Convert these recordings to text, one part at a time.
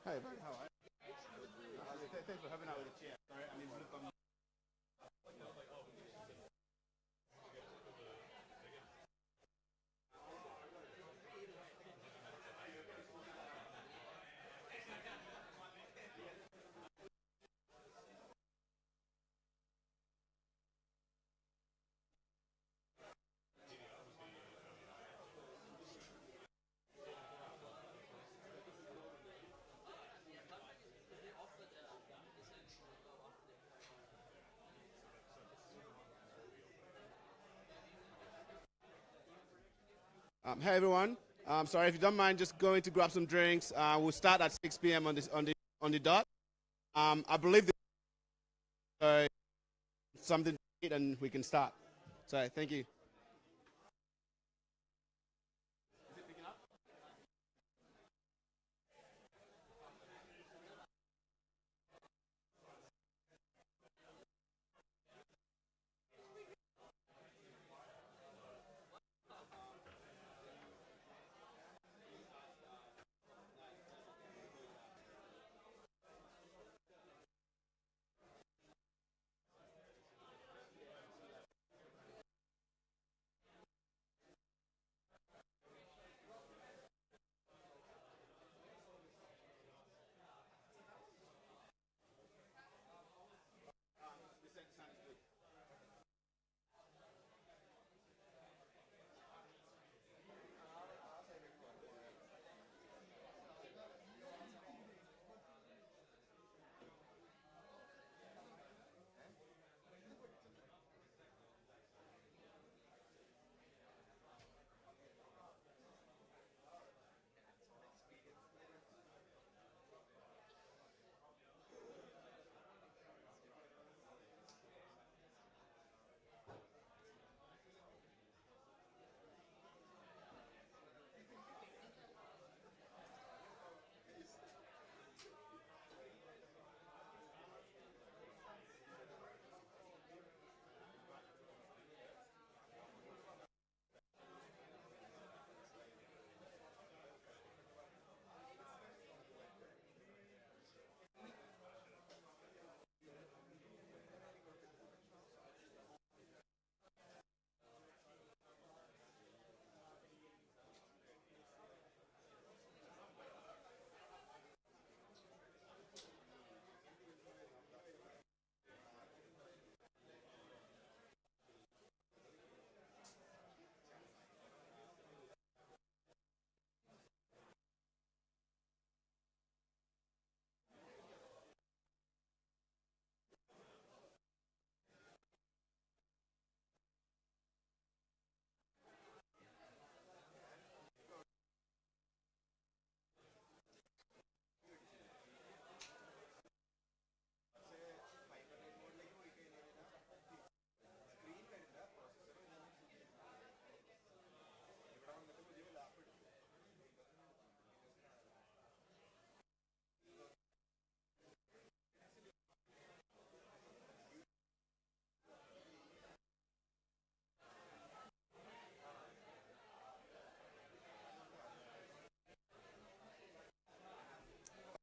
Hi, buddy. How are you? Thanks for having out with the chair. Sorry, I mean, BlueCon. Hey, everyone. Sorry, if you don't mind, just going to grab some drinks. We'll start at 6 p.m. on the dot. I believe there's something to eat and we can start. So, thank you.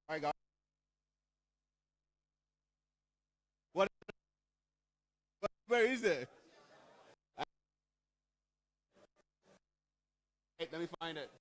All right, guys. What? Where is it? Wait, let me find it.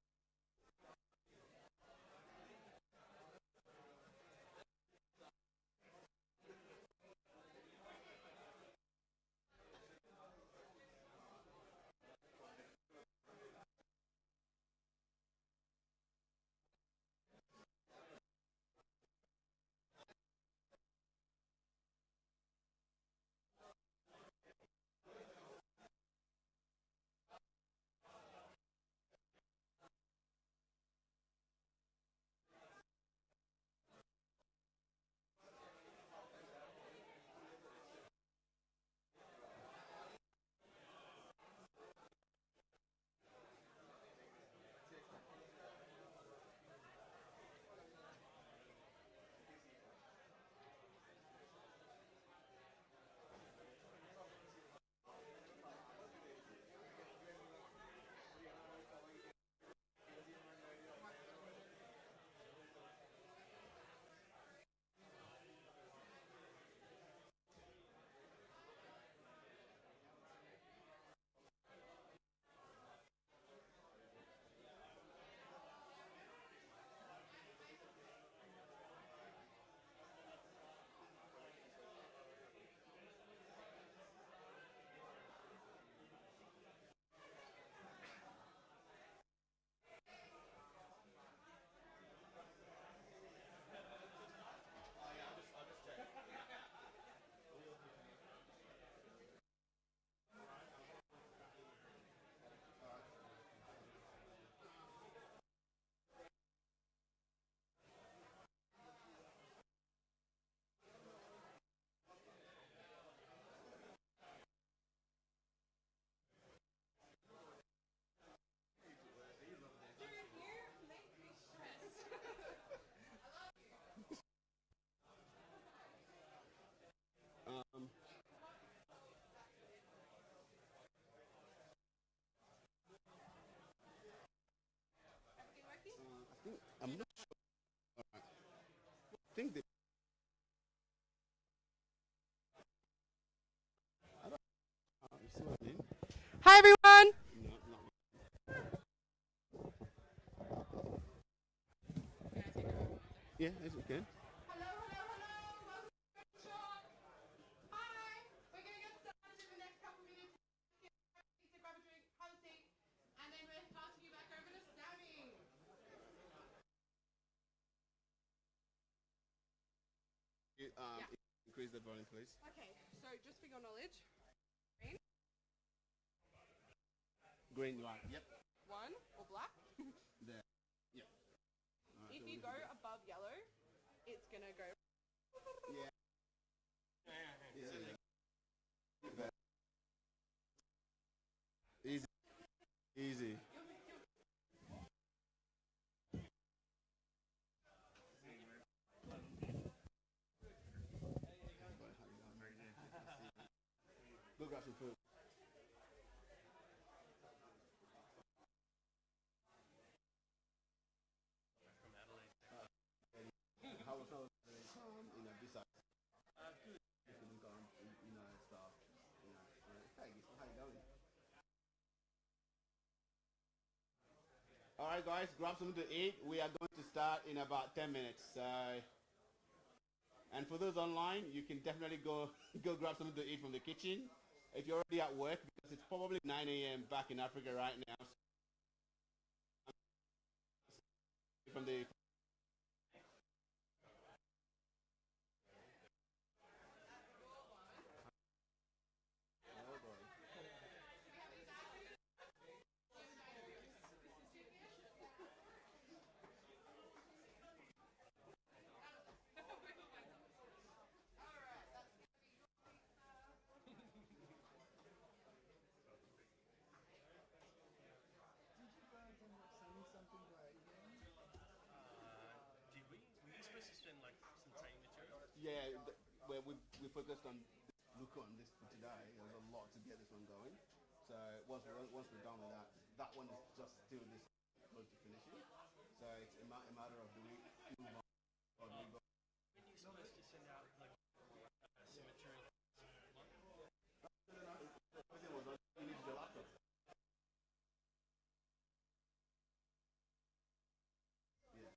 I'm not sure. All right. I think they. I don't. You see what I mean? Hi everyone! No, not. Yeah, yes, we can. Hello, hello, hello! Welcome to the workshop! Hi! We're going to get started in the next couple of minutes. Get to grab a drink, have a seat, and then we're passing you back over to Sammy. Yeah. Increase the volume, please. Okay, so just for your knowledge, green, Green one. Yep. one, or black. There. Yep. If you go above yellow, it's going to go... Yeah. Easy. Easy. Go grab some food. How was this side? Stuff. Hey, how you going? All right, guys, grab something to eat. We are going to start in about 10 minutes. And for those online, you can definitely go grab something to eat from the kitchen. If you're already at work, because it's probably 9 a.m. back in Africa right now. From the yeah, where we focused on BlueCon this for today. There's a lot to get this one going. So once we're done with that, that one is just still this close to finishing. So it's a matter of do we move on or do we go? When you're supposed to send out like symmetry. Everything was on. You need your laptop. Yeah.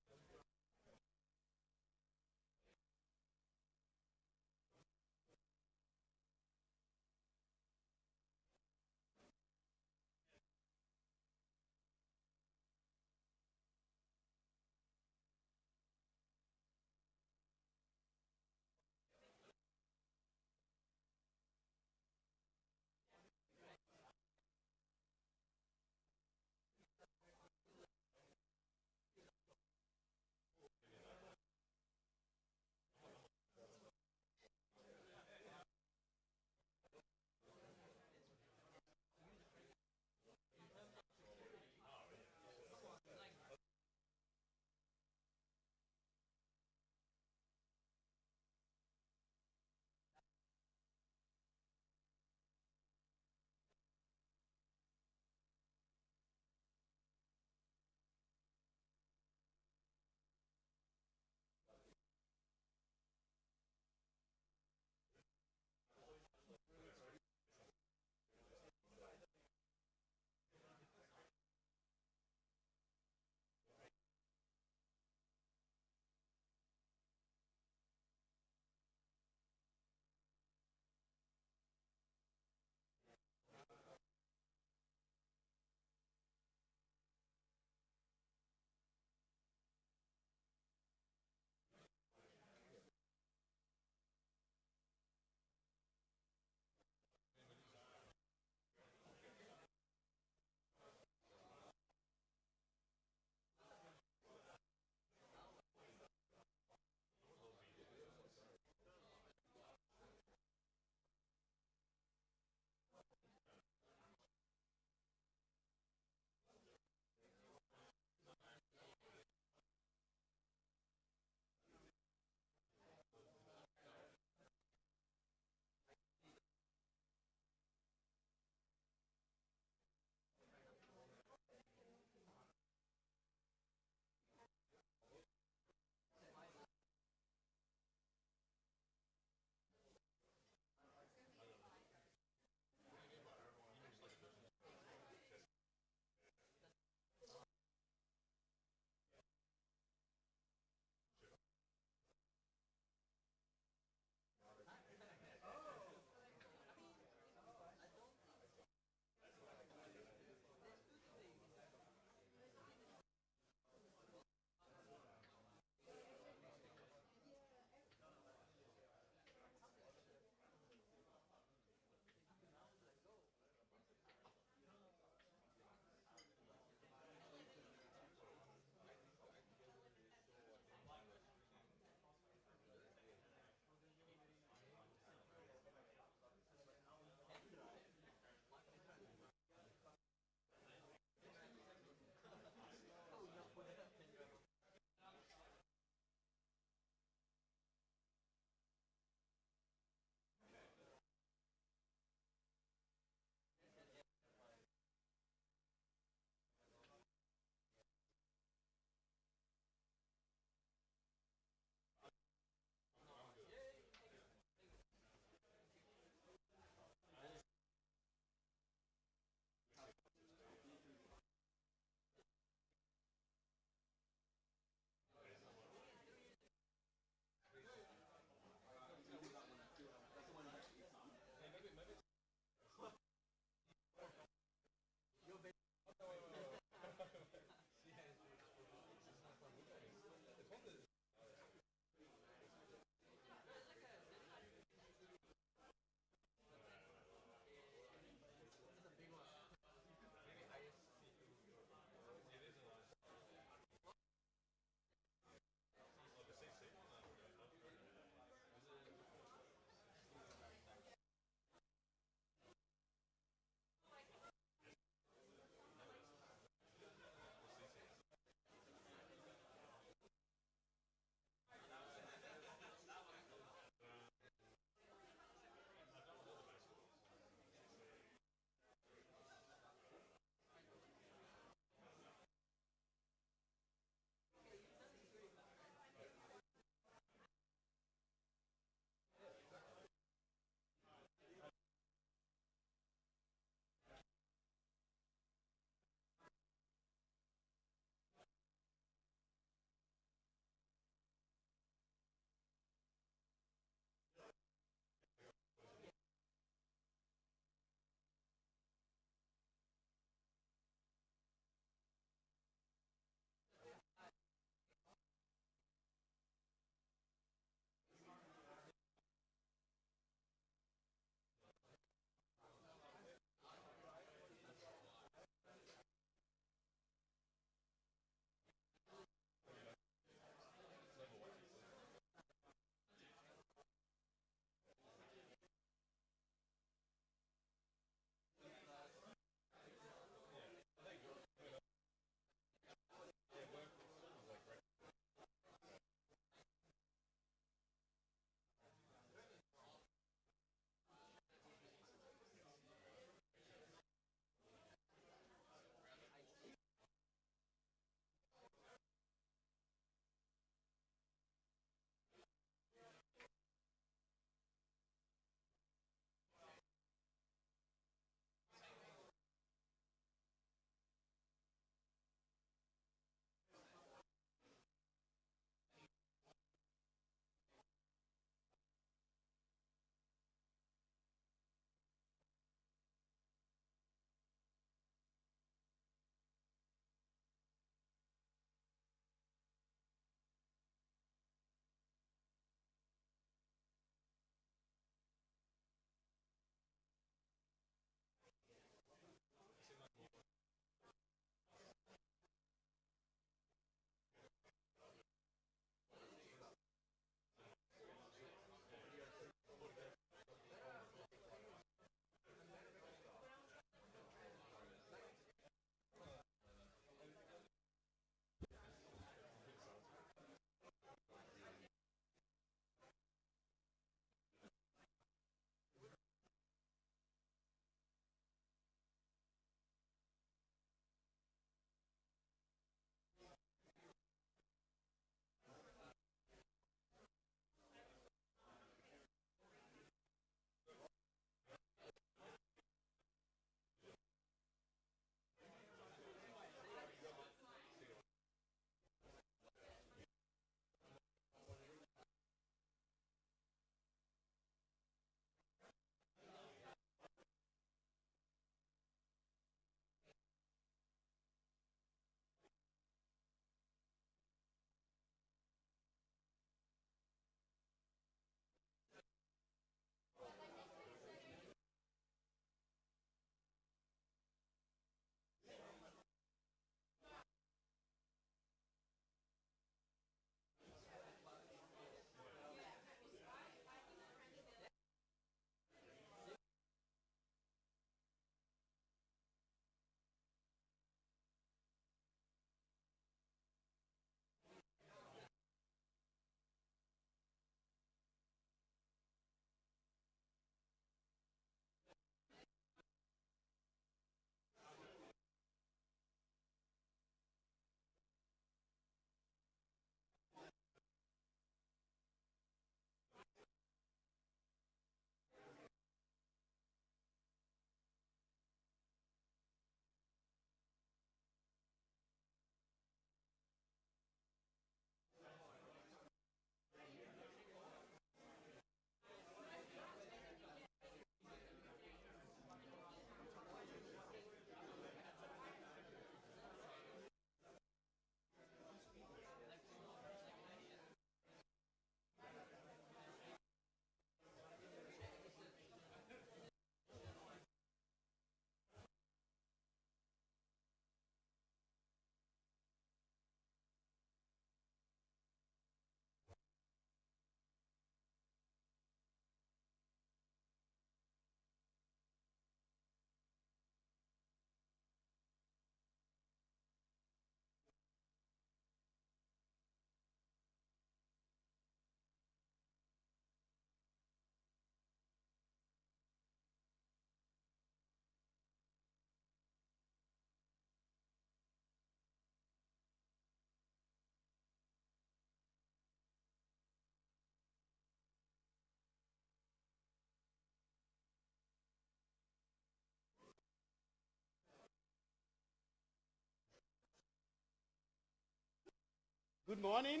Good morning.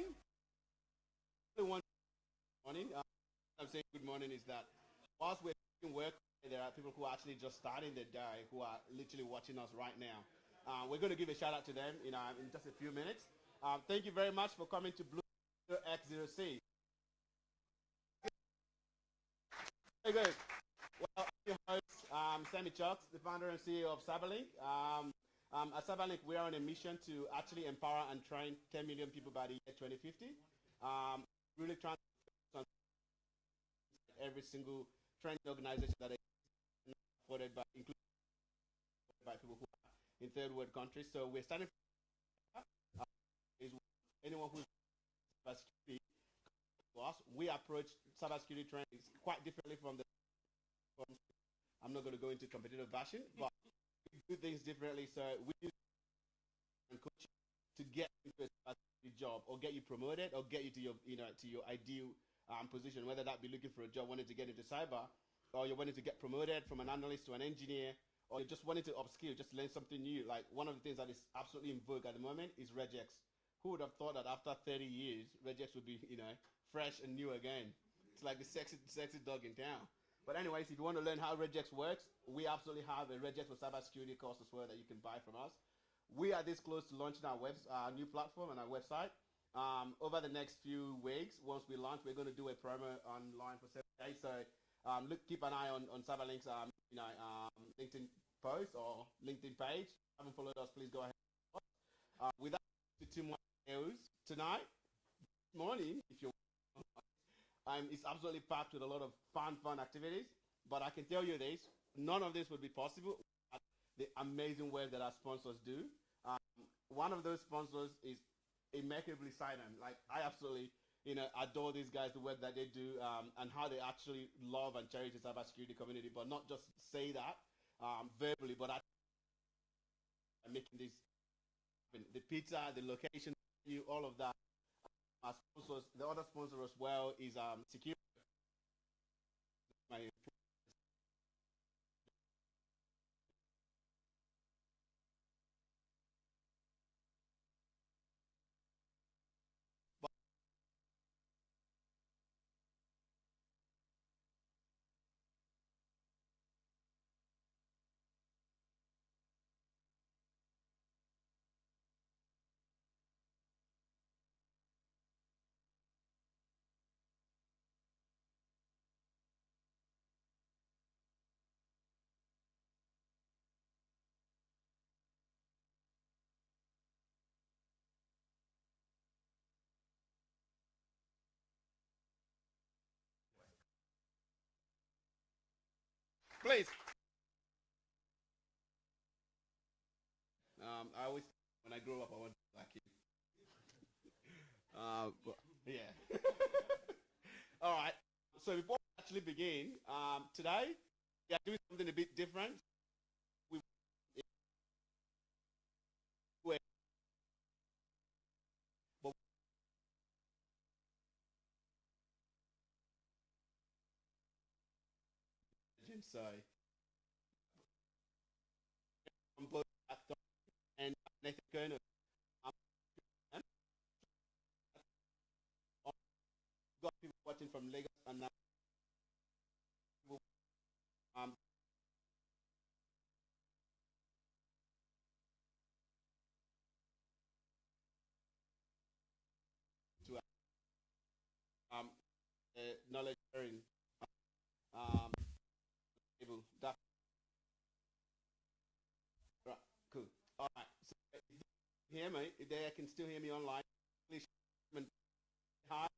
One morning. I'm saying good morning is that whilst we're doing work, there are people who are actually just starting their day who are literally watching us right now. We're going to give a shout out to them in just a few minutes. Thank you very much for coming to Blue X0C. Very good. Well, I'm your host, Sammy Chucks, the founder and CEO of Cyberlink. At Cyberlink, we are on a mission to actually empower and train 10 million people by the year 2050. Really trying to focus on every single training organization that is supported by, including by people who are in third world countries. So we're starting from is anyone who's cybersecurity to us. We approach cybersecurity training quite differently from the. I'm not going to go into competitive fashion, but we do things differently. So we use and coach to get into a cybersecurity job, or get you promoted, or get you to your to your ideal position, whether that be looking for a job, wanting to get into cyber, or you're wanting to get promoted from an analyst to an engineer, or you're just wanting to upskill, just learn something new. Like one of the things that is absolutely in vogue at the moment is regex. Who would have thought that after 30 years, regex would be fresh and new again? It's like the sexy dog in town. But anyways, if you want to learn how regex works, we absolutely have a regex for cybersecurity course as well that you can buy from us. We are this close to launching our new platform and our website. Over the next few weeks, once we launch, we're going to do a promo online for 7 days. So keep an eye on Cyberlink's LinkedIn post or LinkedIn page. If you haven't followed us, please go ahead. Without too much news tonight, this morning, if you're it's absolutely packed with a lot of fun activities. But I can tell you this, none of this would be possible without the amazing work that our sponsors do. One of those sponsors is immaculately silent. Like, I absolutely adore these guys, the work that they do, and how they actually love and cherish the cybersecurity community, but not just say that verbally, but actually making this happen. The pizza, the location, all of that. Our sponsors, the other sponsor as well is Sekuro. Please. I always, when I grow up, I want to be like you. But, yeah. All right. So before we actually begin, today we are doing something a bit different. We but so I'm both and Nathan Curnow. Got people watching from Lagos and now um, to knowledge sharing table. That right, cool. All right. So if you hear me, if they can still hear me online, please hi.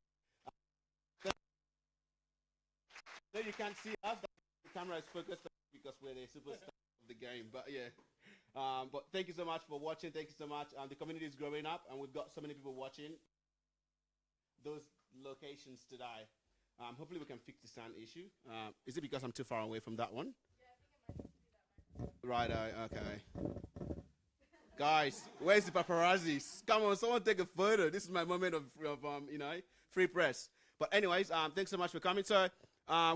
No, you can't see us. The camera is focused because we're the superstar of the game. But yeah. But thank you so much for watching. Thank you so much. The community is growing up, and we've got so many people watching those locations today. Hopefully we can fix the sound issue. Is it because I'm too far away from that one? Right, okay. Guys, where's the paparazzis? Come on, someone take a photo. This is my moment of free press. But anyways, thanks so much for coming. So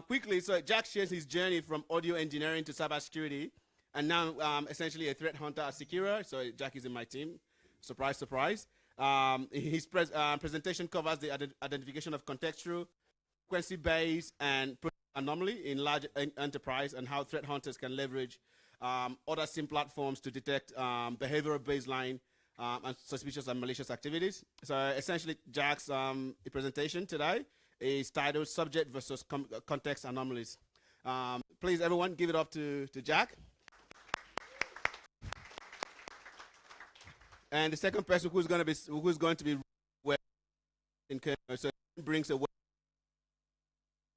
quickly, so Jack shares his journey from audio engineering to cybersecurity, and now essentially a threat hunter at Sekuro. So Jack is in my team. Surprise, surprise. His presentation covers the identification of contextual, frequency-based, and anomaly in large enterprise, and how threat hunters can leverage other SIM platforms to detect behavioral baseline and suspicious and malicious activities. So essentially, Jack's presentation today is titled Subject versus Context Anomalies. Please, everyone, give it up to Jack. And the second person who's going to be in Curnow, so brings a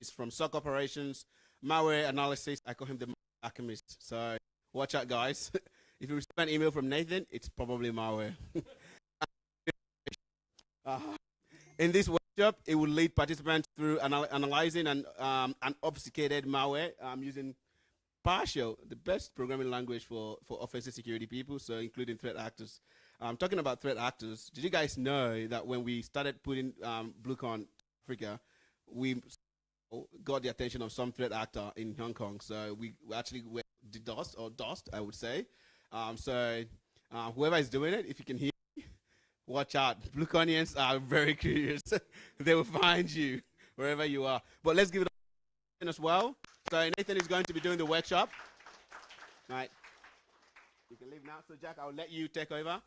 is from SOC operations, malware analysis. I call him the alchemist. So watch out, guys. If you receive an email from Nathan, it's probably malware. In this workshop, it will lead participants through analyzing and obfuscated malware using PowerShell, the best programming language for offensive security people, so including threat actors. Talking about threat actors, did you guys know that when we started putting BlueCon Africa, we got the attention of some threat actor in Hong Kong? So we actually went DOST, I would say. So whoever is doing it, if you can hear me, watch out. BlueConians are very curious. They will find you wherever you are. But let's give it up as well. So Nathan is going to be doing the workshop. All right. You can leave now. So Jack, I'll let you take over.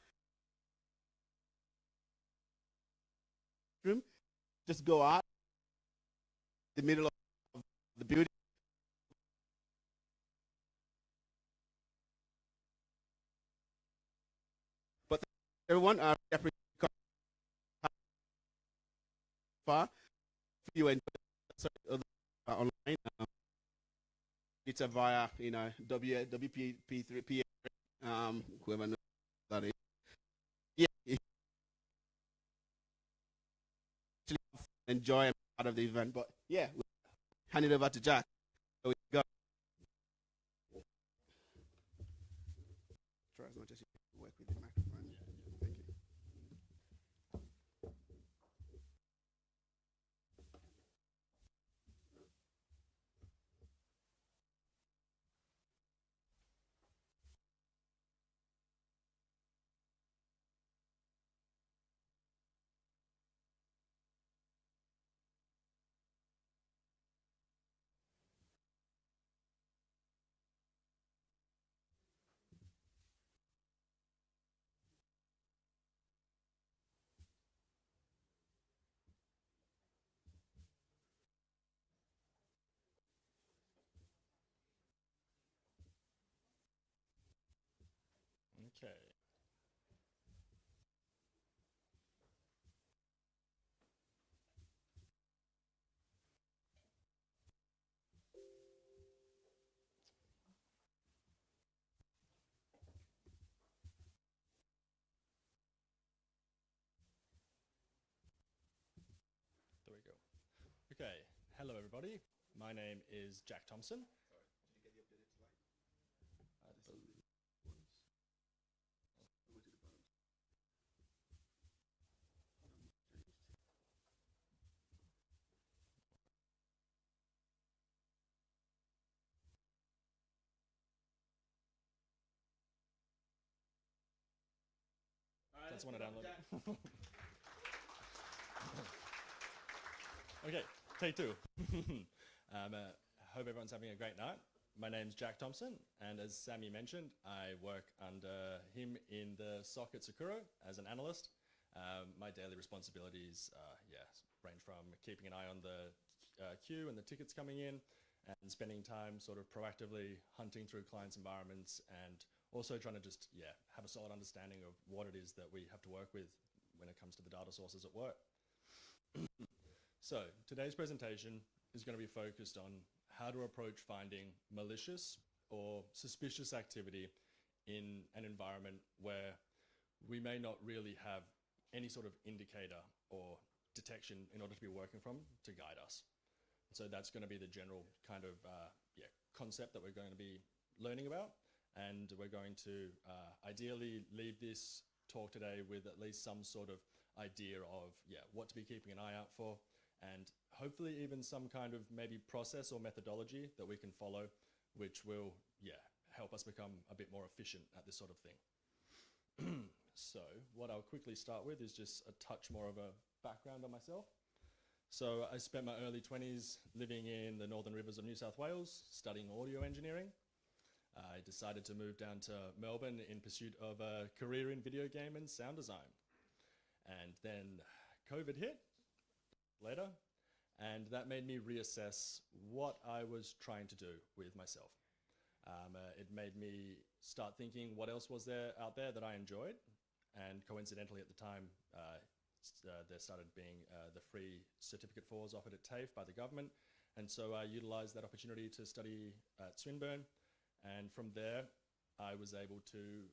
Just go out the middle of the building. But everyone, I appreciate far you and online. It's via WP3P. Whoever knows that is. Yeah. Enjoy part of the event, but yeah, we'll hand it over to Jack. So we go. Try as much as you can work with the microphone. Thank you. Okay. There we go. Okay. Hello, everybody. My name is Jack Thomson. Sorry, did you get the updated slide? That's one to download. Okay, take two. Hope everyone's having a great night. My name's Jack Thomson, and as Sammy mentioned, I work under him in the SOC at Sekuro as an analyst. My daily responsibilities range from keeping an eye on the queue and the tickets coming in, and spending time sort of proactively hunting through clients' environments, and also trying to just have a solid understanding of what it is that we have to work with when it comes to the data sources at work. So today's presentation is going to be focused on how to approach finding malicious or suspicious activity in an environment where we may not really have any sort of indicator or detection in order to be working from to guide us. So that's going to be the general kind of concept that we're going to be learning about. And we're going to ideally leave this talk today with at least some sort of idea of what to be keeping an eye out for, and hopefully even some kind of maybe process or methodology that we can follow, which will help us become a bit more efficient at this sort of thing. So what I'll quickly start with is just a touch more of a background on myself. So I spent my early 20s living in the Northern Rivers of New South Wales, studying audio engineering. I decided to move down to Melbourne in pursuit of a career in video game and sound design. And then COVID hit later, and that made me reassess what I was trying to do with myself. It made me start thinking what else was there out there that I enjoyed, and coincidentally at the time there started being the free certificate 4s offered at TAFE by the government, and so I utilised that opportunity to study at Swinburne, and from there I was able to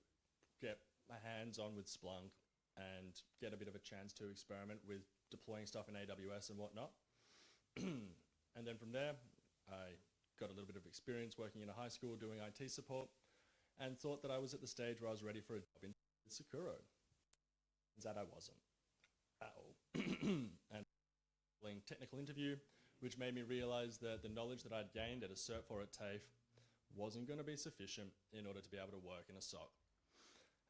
get my hands on with Splunk and get a bit of a chance to experiment with deploying stuff in AWS and whatnot. And then from there I got a little bit of experience working in a high school doing IT support, and thought that I was at the stage where I was ready for a job in Sekuro. Turns out I wasn't at all. And technical interview, which made me realize that the knowledge that I'd gained at a Cert 4 at TAFE wasn't going to be sufficient in order to be able to work in a SOC.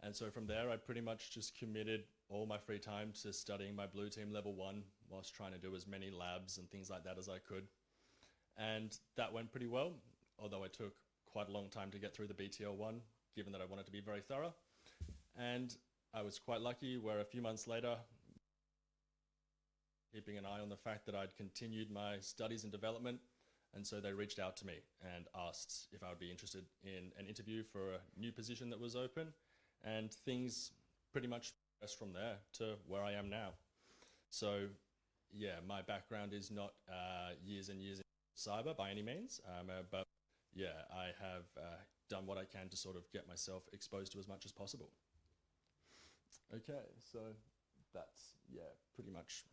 And so from there, I pretty much just committed all my free time to studying my Blue Team Level 1 whilst trying to do as many labs and things like that as I could. And that went pretty well, although I took quite a long time to get through the BTL1, given that I wanted to be very thorough. And I was quite lucky where a few months later, keeping an eye on the fact that I'd continued my studies and development, and so they reached out to me and asked if I would be interested in an interview for a new position that was open, and things pretty much progressed from there to where I am now. So yeah, my background is not years and years in cyber by any means, but yeah, I have done what I can to sort of get myself exposed to as much as possible. Okay, so that's, yeah, pretty much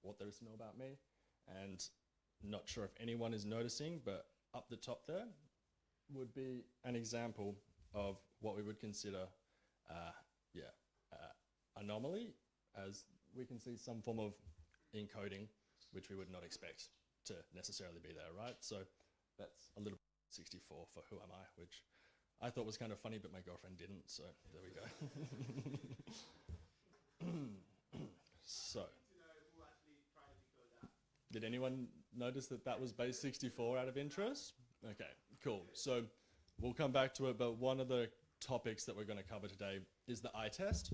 what there is to know about me. And not sure if anyone is noticing, but up the top there would be an example of what we would consider, anomaly, as we can see some form of encoding, which we would not expect to necessarily be there, right? So that's a little 64 for who am I, which I thought was kind of funny, but my girlfriend didn't, so there we go. So, did anyone notice that that was base 64 out of interest? Okay, cool. So we'll come back to it, but one of the topics that we're going to cover today is the eye test,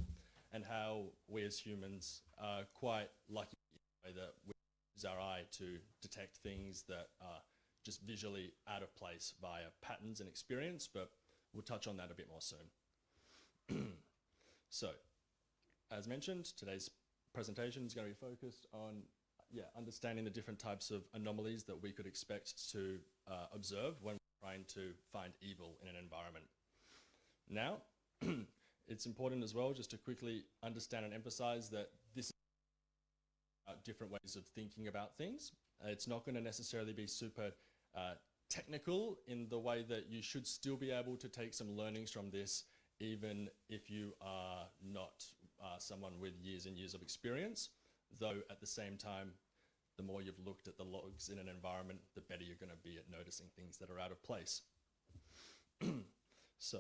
and how we as humans are quite lucky in the way that we use our eye to detect things that are just visually out of place via patterns and experience, but we'll touch on that a bit more soon. So, as mentioned, today's presentation is going to be focused on understanding the different types of anomalies that we could expect to observe when we're trying to find evil in an environment. Now, it's important as well just to quickly understand and emphasize that this is about different ways of thinking about things. It's not going to necessarily be super technical in the way that you should still be able to take some learnings from this, even if you are not someone with years and years of experience, though at the same time, the more you've looked at the logs in an environment, the better you're going to be at noticing things that are out of place. So,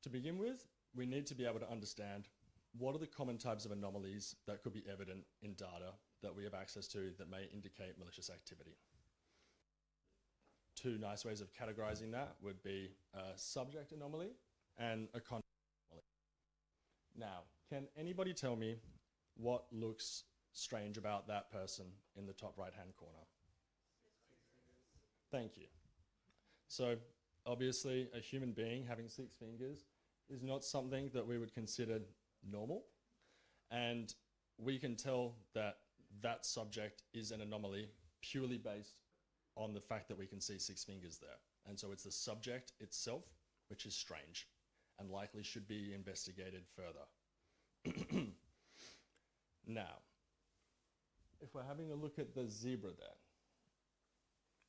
to begin with, we need to be able to understand what are the common types of anomalies that could be evident in data that we have access to that may indicate malicious activity. Two nice ways of categorizing that would be a subject anomaly and a content anomaly. Now, can anybody tell me what looks strange about that person in the top right-hand corner? Thank you. So, obviously, a human being having 6 fingers is not something that we would consider normal, and we can tell that that subject is an anomaly purely based on the fact that we can see 6 fingers there. And so it's the subject itself which is strange and likely should be investigated further. Now, if we're having a look at the zebra there,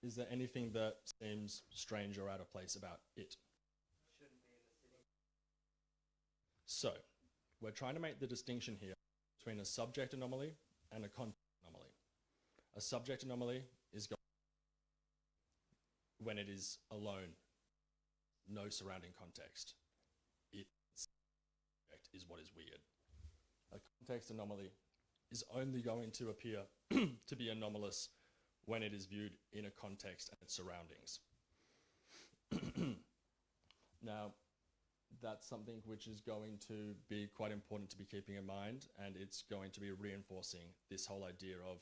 is there anything that seems strange or out of place about it? Shouldn't be in the city. So, we're trying to make the distinction here between a subject anomaly and a content anomaly. A subject anomaly is when it is alone, no surrounding context. It's is what is weird. A context anomaly is only going to appear to be anomalous when it is viewed in a context and its surroundings. Now, that's something which is going to be quite important to be keeping in mind, and it's going to be reinforcing this whole idea of,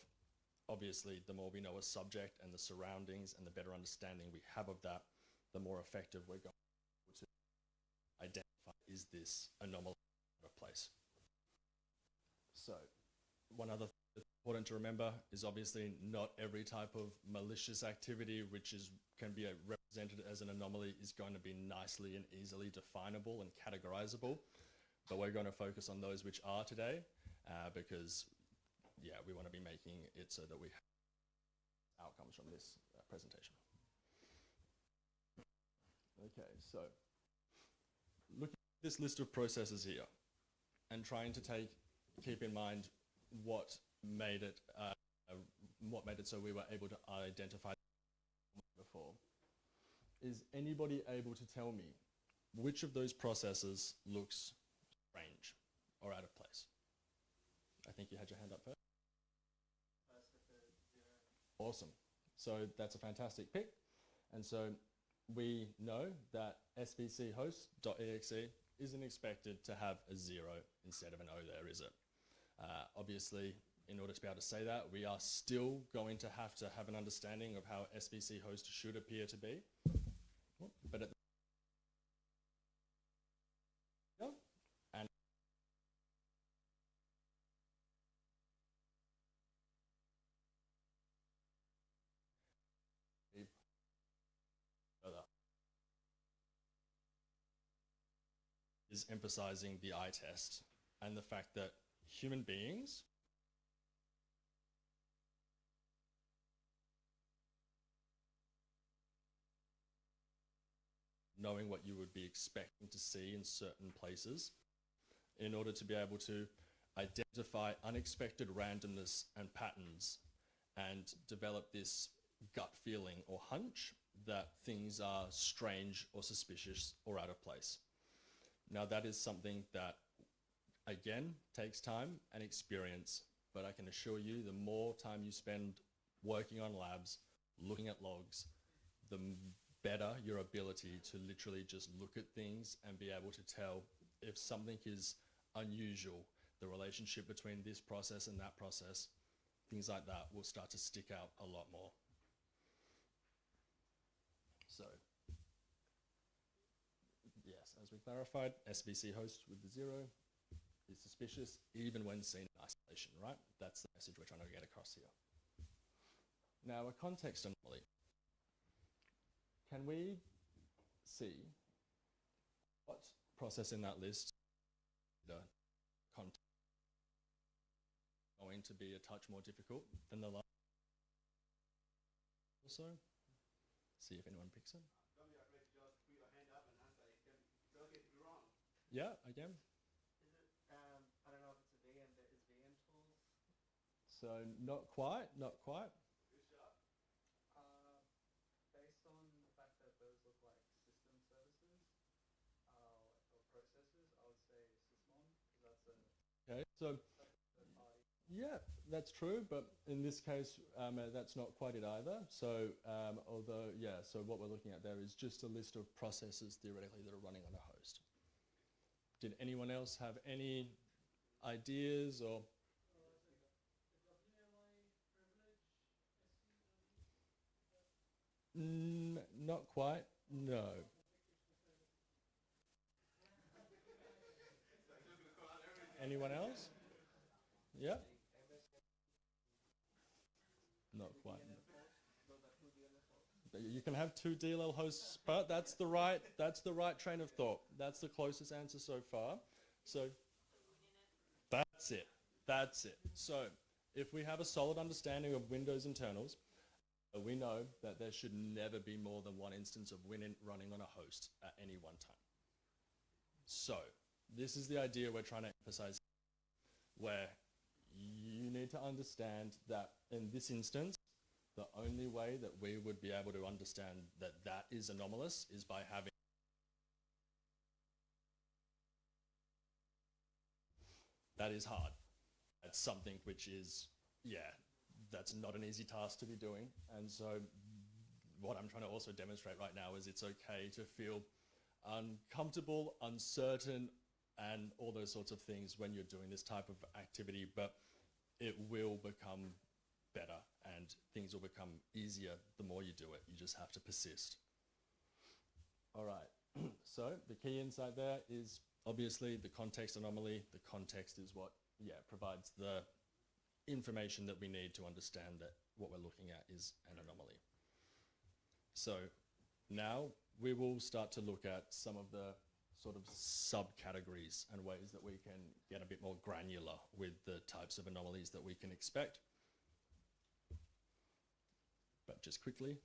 obviously, the more we know a subject and the surroundings and the better understanding we have of that, the more effective we're going to identify, is this anomaly out of place? So, one other thing that's important to remember is obviously not every type of malicious activity which can be represented as an anomaly is going to be nicely and easily definable and categorizable, but we're going to focus on those which are today because, yeah, we want to be making it so that we have outcomes from this presentation. Okay, so looking at this list of processes here and trying to keep in mind what made it so we were able to identify before. Is anybody able to tell me which of those processes looks strange or out of place? I think you had your hand up first. Awesome. So that's a fantastic pick. And so we know that svc host.exe isn't expected to have a 0 instead of an O there, is it? Obviously, in order to be able to say that, we are still going to have an understanding of how svc host should appear to be. But at the and is emphasizing the eye test and the fact that human beings knowing what you would be expecting to see in certain places in order to be able to identify unexpected randomness and patterns and develop this gut feeling or hunch that things are strange or suspicious or out of place. Now that is something that, again, takes time and experience, but I can assure you the more time you spend working on labs, looking at logs, the better your ability to literally just look at things and be able to tell if something is unusual, the relationship between this process and that process, things like that will start to stick out a lot more. So, yes, as we clarified, svc host with the 0 is suspicious even when seen in isolation, right? That's the message we're trying to get across here. Now, a context anomaly. Can we see what process in that list the context going to be a touch more difficult than the last? Also, see if anyone picks it. Don't be afraid to just put your hand up and answer. It's okay to be wrong. Yeah, again. Is it, I don't know if it's a vegan, but is vegan tools? So not quite, not quite. Good shot. Based on the fact that those look like system services or processes, I would say Sysmon, because that's a Okay, so third party. yeah, that's true, but in this case, that's not quite it either. So although, yeah, so what we're looking at there is just a list of processes theoretically that are running on a host. Did anyone else have any ideas or? Not quite, no. Anyone else? Yeah? Not quite. You can have 2 DLL hosts, but that's the right train of thought. That's the closest answer so far. So that's it. That's it. So if we have a solid understanding of Windows internals, we know that there should never be more than one instance of Winit running on a host at any one time. So this is the idea we're trying to emphasize, where you need to understand that in this instance, the only way that we would be able to understand that that is anomalous is by having that is hard. That's something which is, yeah, that's not an easy task to be doing. And so what I'm trying to also demonstrate right now is it's okay to feel uncomfortable, uncertain, and all those sorts of things when you're doing this type of activity, but it will become better and things will become easier the more you do it. You just have to persist. All right, so the key insight there is obviously the context anomaly. The context is what, provides the information that we need to understand that what we're looking at is an anomaly. So now we will start to look at some of the sort of subcategories and ways that we can get a bit more granular with the types of anomalies that we can expect. But just quickly,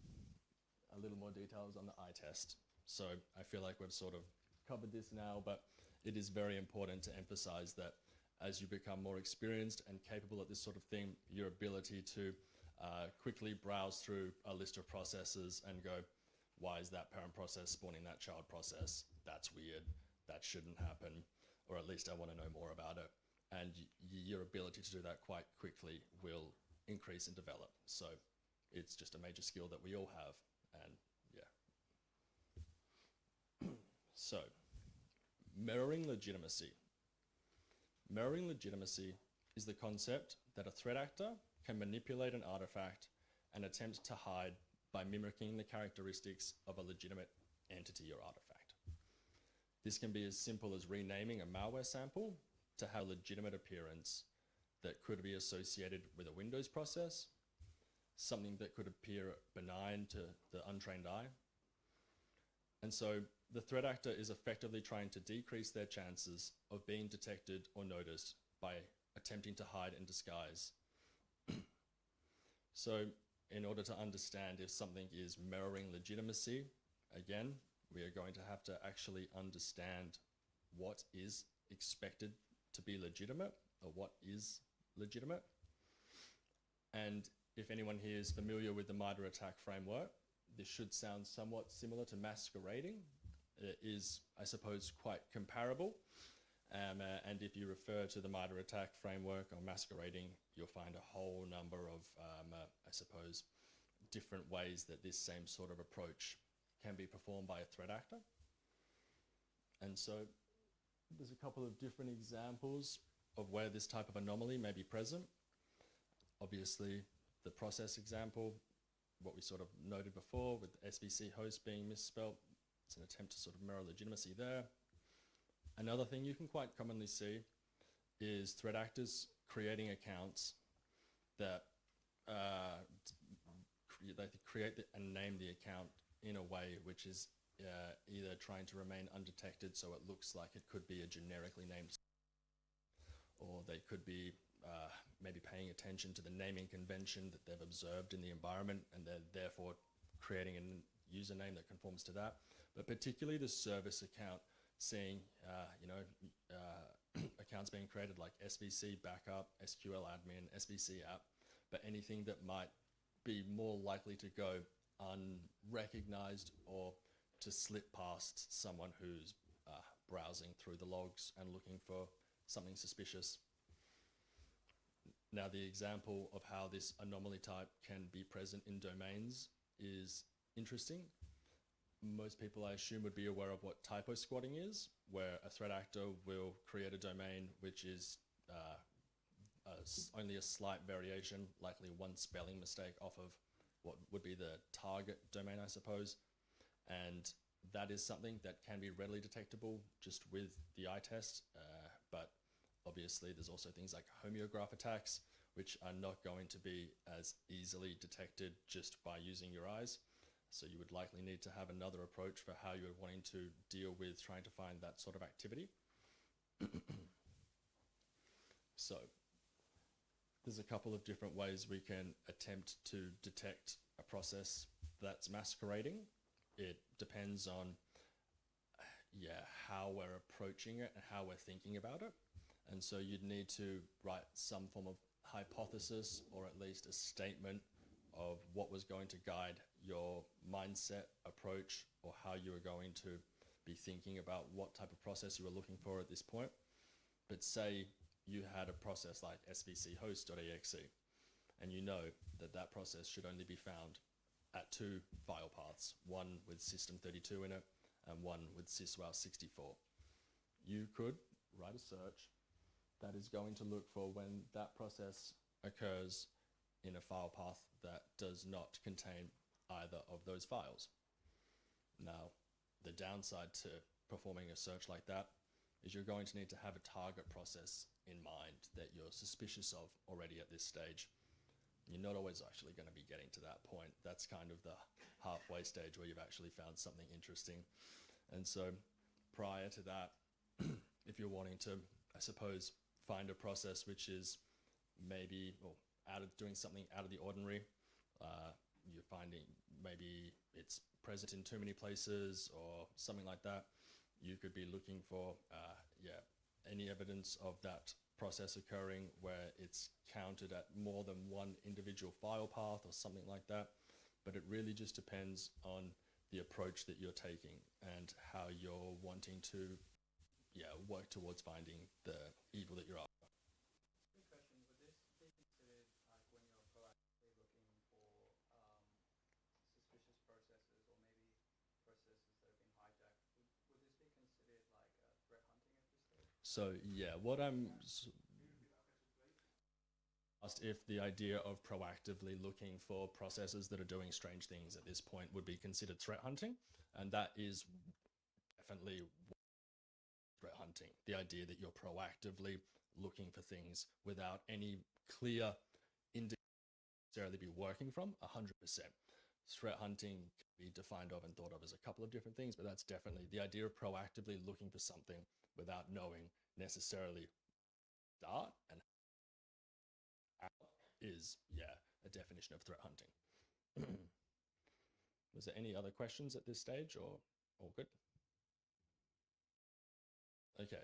a little more details on the eye test. So I feel like we've sort of covered this now, but it is very important to emphasize that as you become more experienced and capable at this sort of thing, your ability to quickly browse through a list of processes and go, why is that parent process spawning that child process? That's weird. That shouldn't happen. Or at least I want to know more about it. And your ability to do that quite quickly will increase and develop. So it's just a major skill that we all have. And yeah. So mirroring legitimacy. Mirroring legitimacy is the concept that a threat actor can manipulate an artifact and attempt to hide by mimicking the characteristics of a legitimate entity or artifact. This can be as simple as renaming a malware sample to have a legitimate appearance that could be associated with a Windows process, something that could appear benign to the untrained eye. And so the threat actor is effectively trying to decrease their chances of being detected or noticed by attempting to hide and disguise. So in order to understand if something is mirroring legitimacy, again, we are going to have to actually understand what is expected to be legitimate or what is legitimate. And if anyone here is familiar with the MITRE ATT&CK framework, this should sound somewhat similar to masquerading. It is, I suppose, quite comparable. And if you refer to the MITRE ATT&CK framework or masquerading, you'll find a whole number of, I suppose, different ways that this same sort of approach can be performed by a threat actor. And so there's a couple of different examples of where this type of anomaly may be present. Obviously, the process example, what we sort of noted before with SVC host being misspelt, it's an attempt to sort of mirror legitimacy there. Another thing you can quite commonly see is threat actors creating accounts that they create and name the account in a way which is either trying to remain undetected so it looks like it could be a generically named, or they could be maybe paying attention to the naming convention that they've observed in the environment and they're therefore creating a username that conforms to that. But particularly the service account, seeing accounts being created like SVC backup, SQL admin, SVC app, but anything that might be more likely to go unrecognized or to slip past someone who's browsing through the logs and looking for something suspicious. Now, the example of how this anomaly type can be present in domains is interesting. Most people, I assume, would be aware of what typo squatting is, where a threat actor will create a domain which is only a slight variation, likely one spelling mistake off of what would be the target domain, I suppose. And that is something that can be readily detectable just with the eye test. But obviously, there's also things like homeograph attacks, which are not going to be as easily detected just by using your eyes. So you would likely need to have another approach for how you're wanting to deal with trying to find that sort of activity. So there's a couple of different ways we can attempt to detect a process that's masquerading. It depends on how we're approaching it and how we're thinking about it. And so you'd need to write some form of hypothesis or at least a statement of what was going to guide your mindset, approach, or how you were going to be thinking about what type of process you were looking for at this point. But say you had a process like svchost.exe, and you know that that process should only be found at 2 file paths, one with system32 in it and one with syswow64. You could write a search that is going to look for when that process occurs in a file path that does not contain either of those files. Now, the downside to performing a search like that is you're going to need to have a target process in mind that you're suspicious of already at this stage. You're not always actually going to be getting to that point. That's kind of the halfway stage where you've actually found something interesting. And so prior to that, if you're wanting to, I suppose, find a process which is maybe doing something out of the ordinary, you're finding maybe it's present in too many places or something like that, you could be looking for any evidence of that process occurring where it's counted at more than one individual file path or something like that. But it really just depends on the approach that you're taking and how you're wanting to work towards finding the evil that you're after. Good question. Would this be considered like when you're proactively looking for suspicious processes or maybe processes that have been hijacked? Would this be considered like threat hunting at this stage? So yeah, what I'm asked if the idea of proactively looking for processes that are doing strange things at this point would be considered threat hunting, and that is definitely threat hunting. The idea that you're proactively looking for things without any clear indicator necessarily be working from 100%. Threat hunting can be defined of and thought of as a couple of different things, but that's definitely the idea of proactively looking for something without knowing necessarily start and how is a definition of threat hunting. Was there any other questions at this stage or all good? Okay.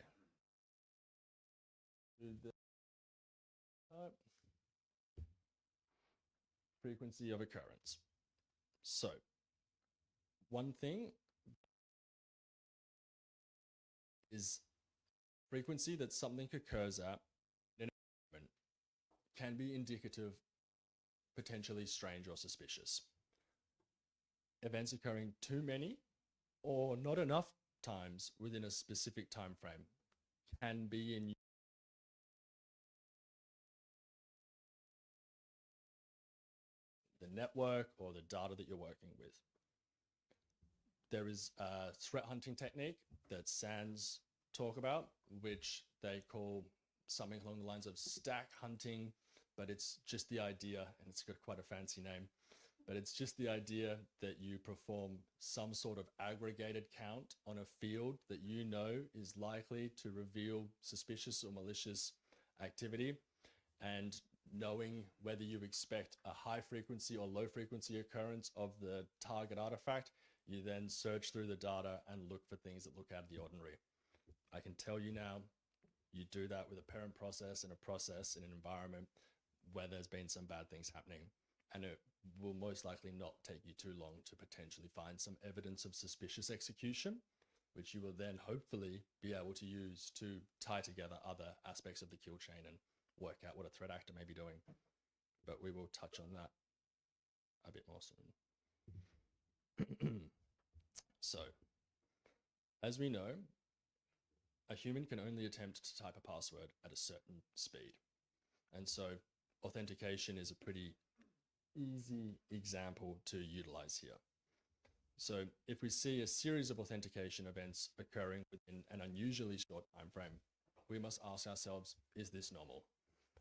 Frequency of occurrence. So one thing is frequency that something occurs at in a moment can be indicative, potentially strange or suspicious. Events occurring too many or not enough times within a specific time frame can be in the network or the data that you're working with. There is a threat hunting technique that SANS talk about, which they call something along the lines of stack hunting, but it's just the idea, and it's got quite a fancy name, but it's just the idea that you perform some sort of aggregated count on a field that you know is likely to reveal suspicious or malicious activity, and knowing whether you expect a high frequency or low frequency occurrence of the target artifact, you then search through the data and look for things that look out of the ordinary. I can tell you now, you do that with a parent process and a process in an environment where there's been some bad things happening, and it will most likely not take you too long to potentially find some evidence of suspicious execution, which you will then hopefully be able to use to tie together other aspects of the kill chain and work out what a threat actor may be doing. But we will touch on that a bit more soon. So, as we know, a human can only attempt to type a password at a certain speed. And so authentication is a pretty easy example to utilize here. So if we see a series of authentication events occurring within an unusually short time frame, we must ask ourselves, is this normal?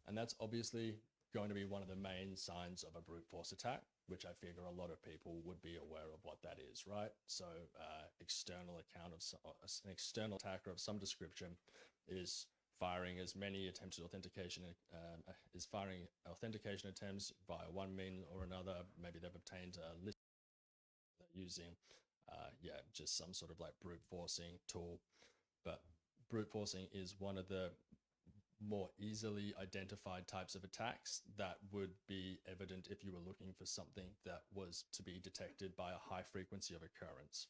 And that's obviously going to be one of the main signs of a brute force attack, which I figure a lot of people would be aware of what that is, right? So an external attacker of some description is firing as many attempted authentication, is firing authentication attempts via one means or another. Maybe they've obtained a list using, just some sort of like brute forcing tool. But brute forcing is one of the more easily identified types of attacks that would be evident if you were looking for something that was to be detected by a high frequency of occurrence.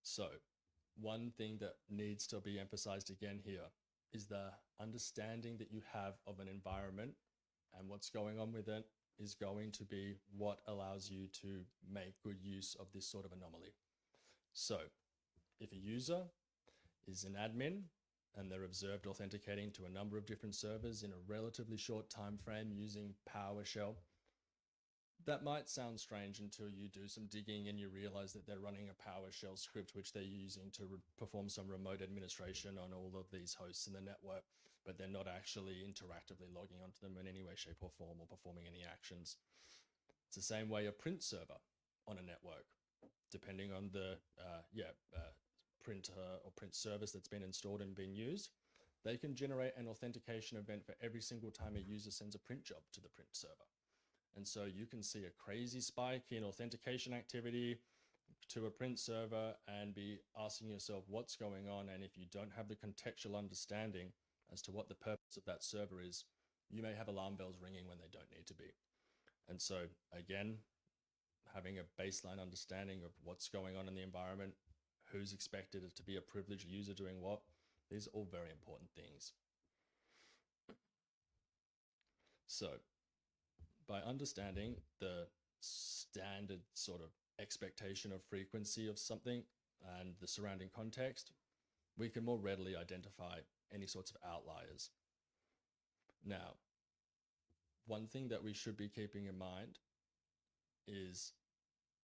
So one thing that needs to be emphasized again here is the understanding that you have of an environment and what's going on with it is going to be what allows you to make good use of this sort of anomaly. So if a user is an admin and they're observed authenticating to a number of different servers in a relatively short time frame using PowerShell, that might sound strange until you do some digging and you realize that they're running a PowerShell script which they're using to perform some remote administration on all of these hosts in the network, but they're not actually interactively logging onto them in any way, shape, or form or performing any actions. It's the same way a print server on a network, depending on the printer or print service that's been installed and been used, they can generate an authentication event for every single time a user sends a print job to the print server. And so you can see a crazy spike in authentication activity to a print server and be asking yourself what's going on. And if you don't have the contextual understanding as to what the purpose of that server is, you may have alarm bells ringing when they don't need to be. And so again, having a baseline understanding of what's going on in the environment, who's expected to be a privileged user doing what, these are all very important things. So by understanding the standard sort of expectation of frequency of something and the surrounding context, we can more readily identify any sorts of outliers. Now, one thing that we should be keeping in mind is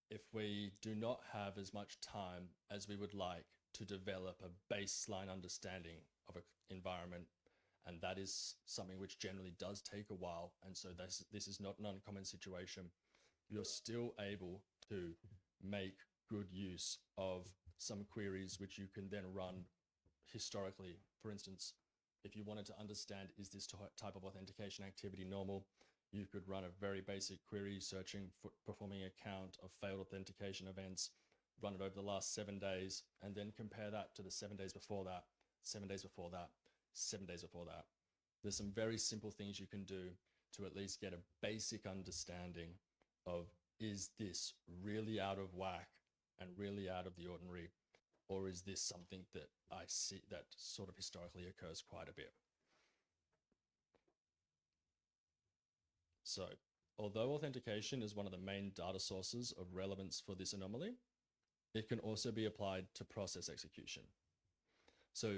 if we do not have as much time as we would like to develop a baseline understanding of an environment, and that is something which generally does take a while, and so this is not an uncommon situation, you're still able to make good use of some queries which you can then run historically. For instance, if you wanted to understand, is this type of authentication activity normal, you could run a very basic query searching for performing a count of failed authentication events, run it over the last 7 days, and then compare that to the 7 days before that, 7 days before that, 7 days before that. There's some very simple things you can do to at least get a basic understanding of, is this really out of whack and really out of the ordinary, or is this something that I see that sort of historically occurs quite a bit? So, although authentication is one of the main data sources of relevance for this anomaly, it can also be applied to process execution. So,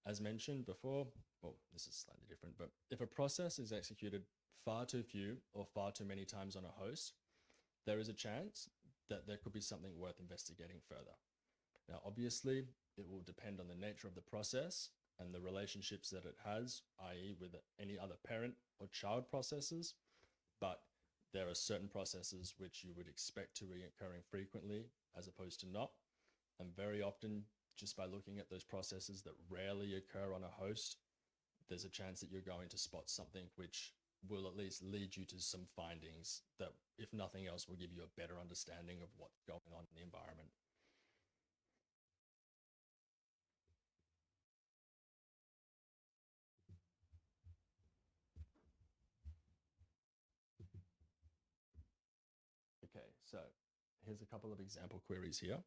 as mentioned before, well, this is slightly different, but if a process is executed far too few or far too many times on a host, there is a chance that there could be something worth investigating further. Now, obviously, it will depend on the nature of the process and the relationships that it has, i.e. with any other parent or child processes, but there are certain processes which you would expect to be occurring frequently as opposed to not. And very often, just by looking at those processes that rarely occur on a host, there's a chance that you're going to spot something which will at least lead you to some findings that, if nothing else, will give you a better understanding of what's going on in the environment. Okay, so here's a couple of example queries here,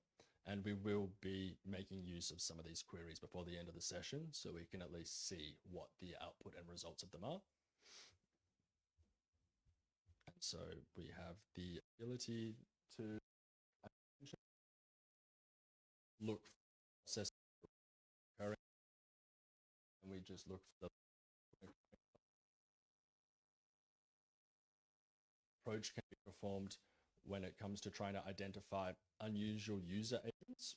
and we will be making use of some of these queries before the end of the session so we can at least see what the output and results of them are. And so we have the ability to look for processes occurring, and we just look for the approach can be performed when it comes to trying to identify unusual user agents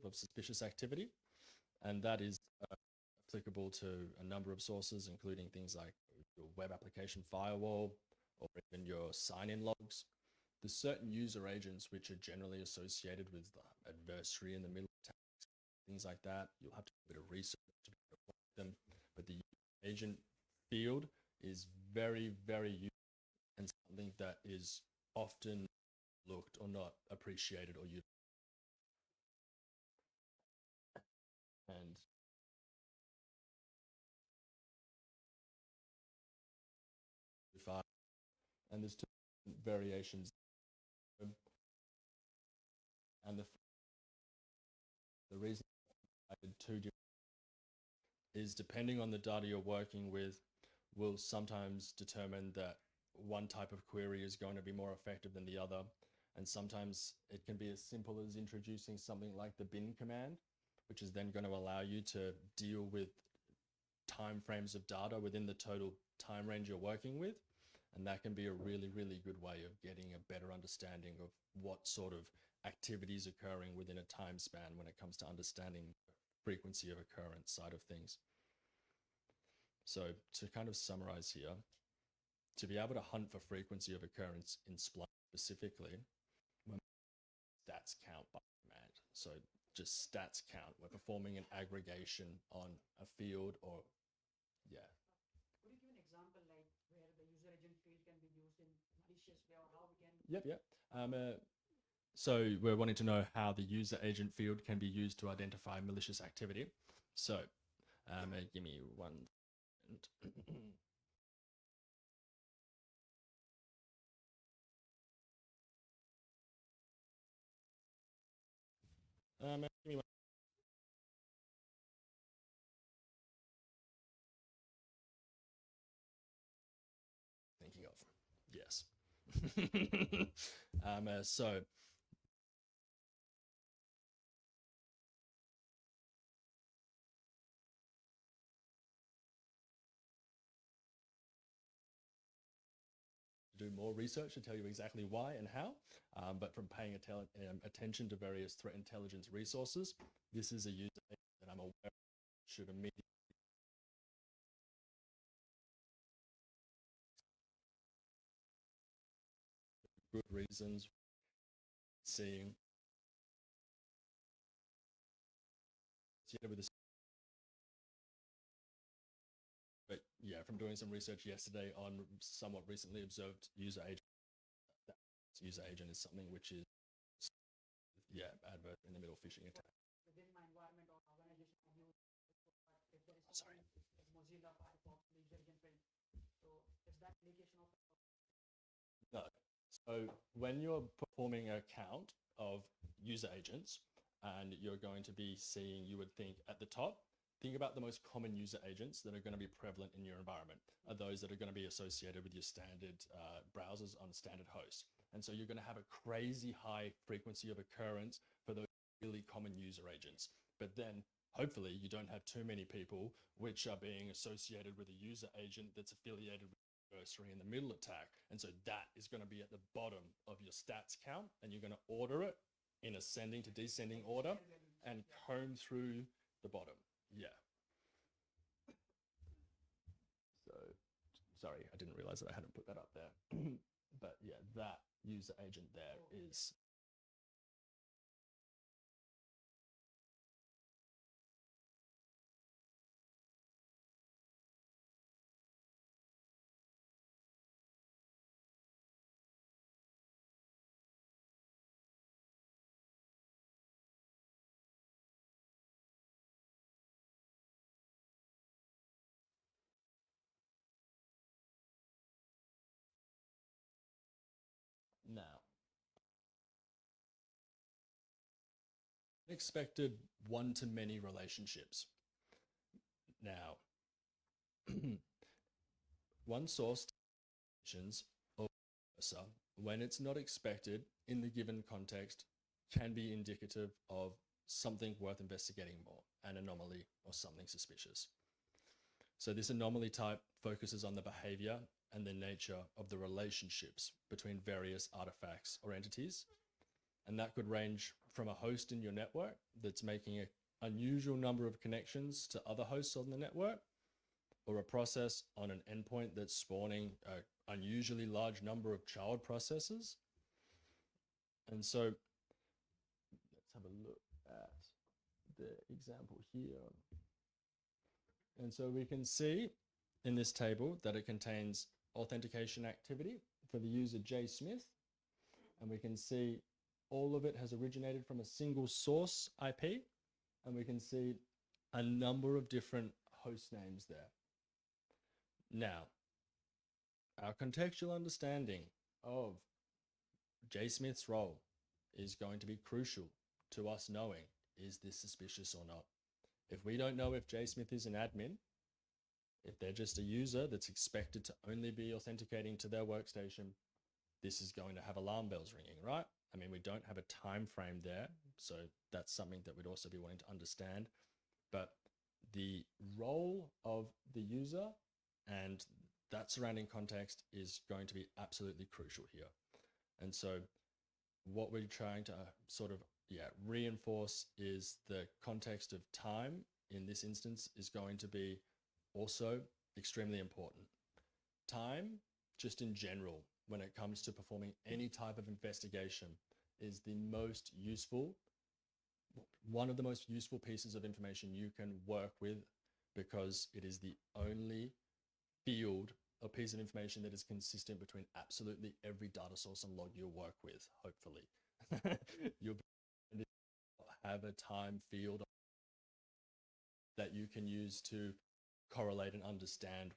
of suspicious activity. And that is applicable to a number of sources, including things like your web application firewall or even your sign-in logs. There's certain user agents which are generally associated with the adversary in the middle of attacks, things like that. You'll have to do a bit of research to be able to find them, but the agent field is very, very useful and something that is often looked or not appreciated or used. And there's two variations, and the reason I did two different is depending on the data you're working with, will sometimes determine that one type of query is going to be more effective than the other. And sometimes it can be as simple as introducing something like the bin command, which is then going to allow you to deal with timeframes of data within the total time range you're working with. And that can be a really, really good way of getting a better understanding of what sort of activities occurring within a time span when it comes to understanding the frequency of occurrence side of things. So to kind of summarize here, to be able to hunt for frequency of occurrence in Splunk specifically, stats count by command. So just stats count. We're performing an aggregation on a field or, yeah. Could you give an example like where the user agent field can be used in malicious way or how we can? Yep. So we're wanting to know how the user agent field can be used to identify malicious activity. So give me one. Give me one. Thinking of, yes. So do more research to tell you exactly why and how, but from paying attention to various threat intelligence resources, this is a user that I'm aware should immediately good reasons seeing with this. But yeah, from doing some research yesterday on somewhat recently observed user agent, that user agent is something which is, yeah, advert in the middle phishing attack. Within my environment or organization, I use if there is Sorry. like Mozilla, Firefox, user agent field. So is that application of? No. So when you're performing a count of user agents and you're going to be seeing, you would think at the top, think about the most common user agents that are going to be prevalent in your environment are those that are going to be associated with your standard browsers on standard hosts. And so you're going to have a crazy high frequency of occurrence for those really common user agents. But then hopefully you don't have too many people which are being associated with a user agent that's affiliated with adversary in the middle attack. And so that is going to be at the bottom of your stats count, and you're going to order it in ascending to descending order and comb through the bottom. Yeah. So sorry, I didn't realize that I hadn't put that up there. But yeah, that user agent there is. Now, expected one-to-many relationships. Now, one source or versa, when it's not expected in the given context, can be indicative of something worth investigating more, an anomaly or something suspicious. So this anomaly type focuses on the behavior and the nature of the relationships between various artifacts or entities. And that could range from a host in your network that's making an unusual number of connections to other hosts on the network, or a process on an endpoint that's spawning an unusually large number of child processes. And so let's have a look at the example here. And so we can see in this table that it contains authentication activity for the user J Smith. And we can see all of it has originated from a single source IP. And we can see a number of different host names there. Now, our contextual understanding of J Smith's role is going to be crucial to us knowing, is this suspicious or not? If we don't know if J Smith is an admin, if they're just a user that's expected to only be authenticating to their workstation, this is going to have alarm bells ringing, right? I mean, we don't have a time frame there, so that's something that we'd also be wanting to understand. But the role of the user and that surrounding context is going to be absolutely crucial here. And so what we're trying to sort of reinforce is the context of time in this instance is going to be also extremely important. Time, just in general, when it comes to performing any type of investigation, is the most useful, one of the most useful pieces of information you can work with, because it is the only field or piece of information that is consistent between absolutely every data source and log you'll work with, hopefully. You'll have a time field that you can use to correlate and understand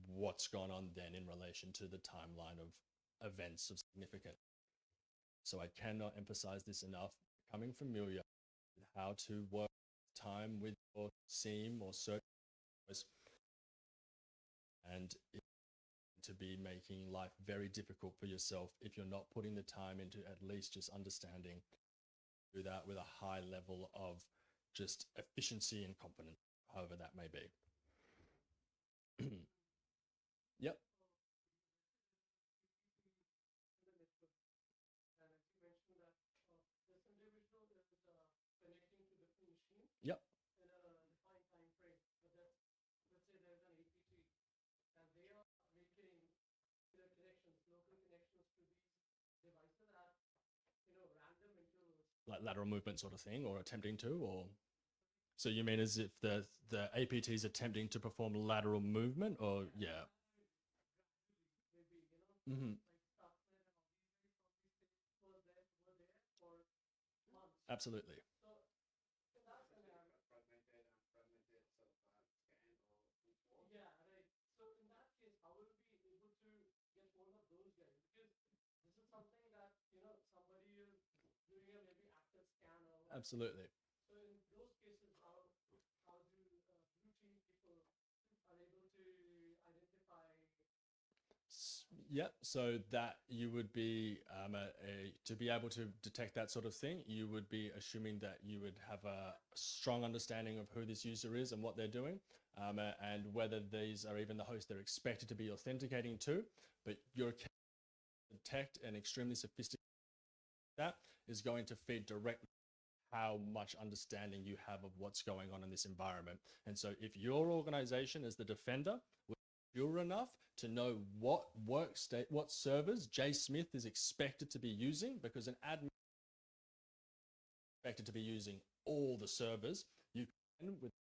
what's gone on then in relation to the timeline of events of significance. So I cannot emphasize this enough, becoming familiar with how to work time with your SIEM or search, and to be making life very difficult for yourself if you're not putting the time into at least just understanding, do that with a high level of just efficiency and competence, however that may be. Yep. Yep. In a defined time frame, but that's, let's say there's an APT and they are making either connections, local connections to these devices at, random intervals. Like lateral movement sort of thing, or attempting to, or so you mean as if the APT is attempting to perform lateral movement, or yeah. Maybe, Mm-hmm. like software and all these were there for months. Absolutely. So in that scenario, yeah, right. So in that case, how will we be able to get hold of those guys? Because this is something that, somebody is doing a maybe active scan or whatever. Absolutely. So in those cases, how do blue team people are able to identify? Yeah, so that you would be to be able to detect that sort of thing, you would be assuming that you would have a strong understanding of who this user is and what they're doing, and whether these are even the hosts they're expected to be authenticating to. But your detect an extremely sophisticated that is going to feed directly how much understanding you have of what's going on in this environment. And so if your organization is the defender, pure enough to know what what servers J Smith is expected to be using, because an admin is expected to be using all the servers, you can with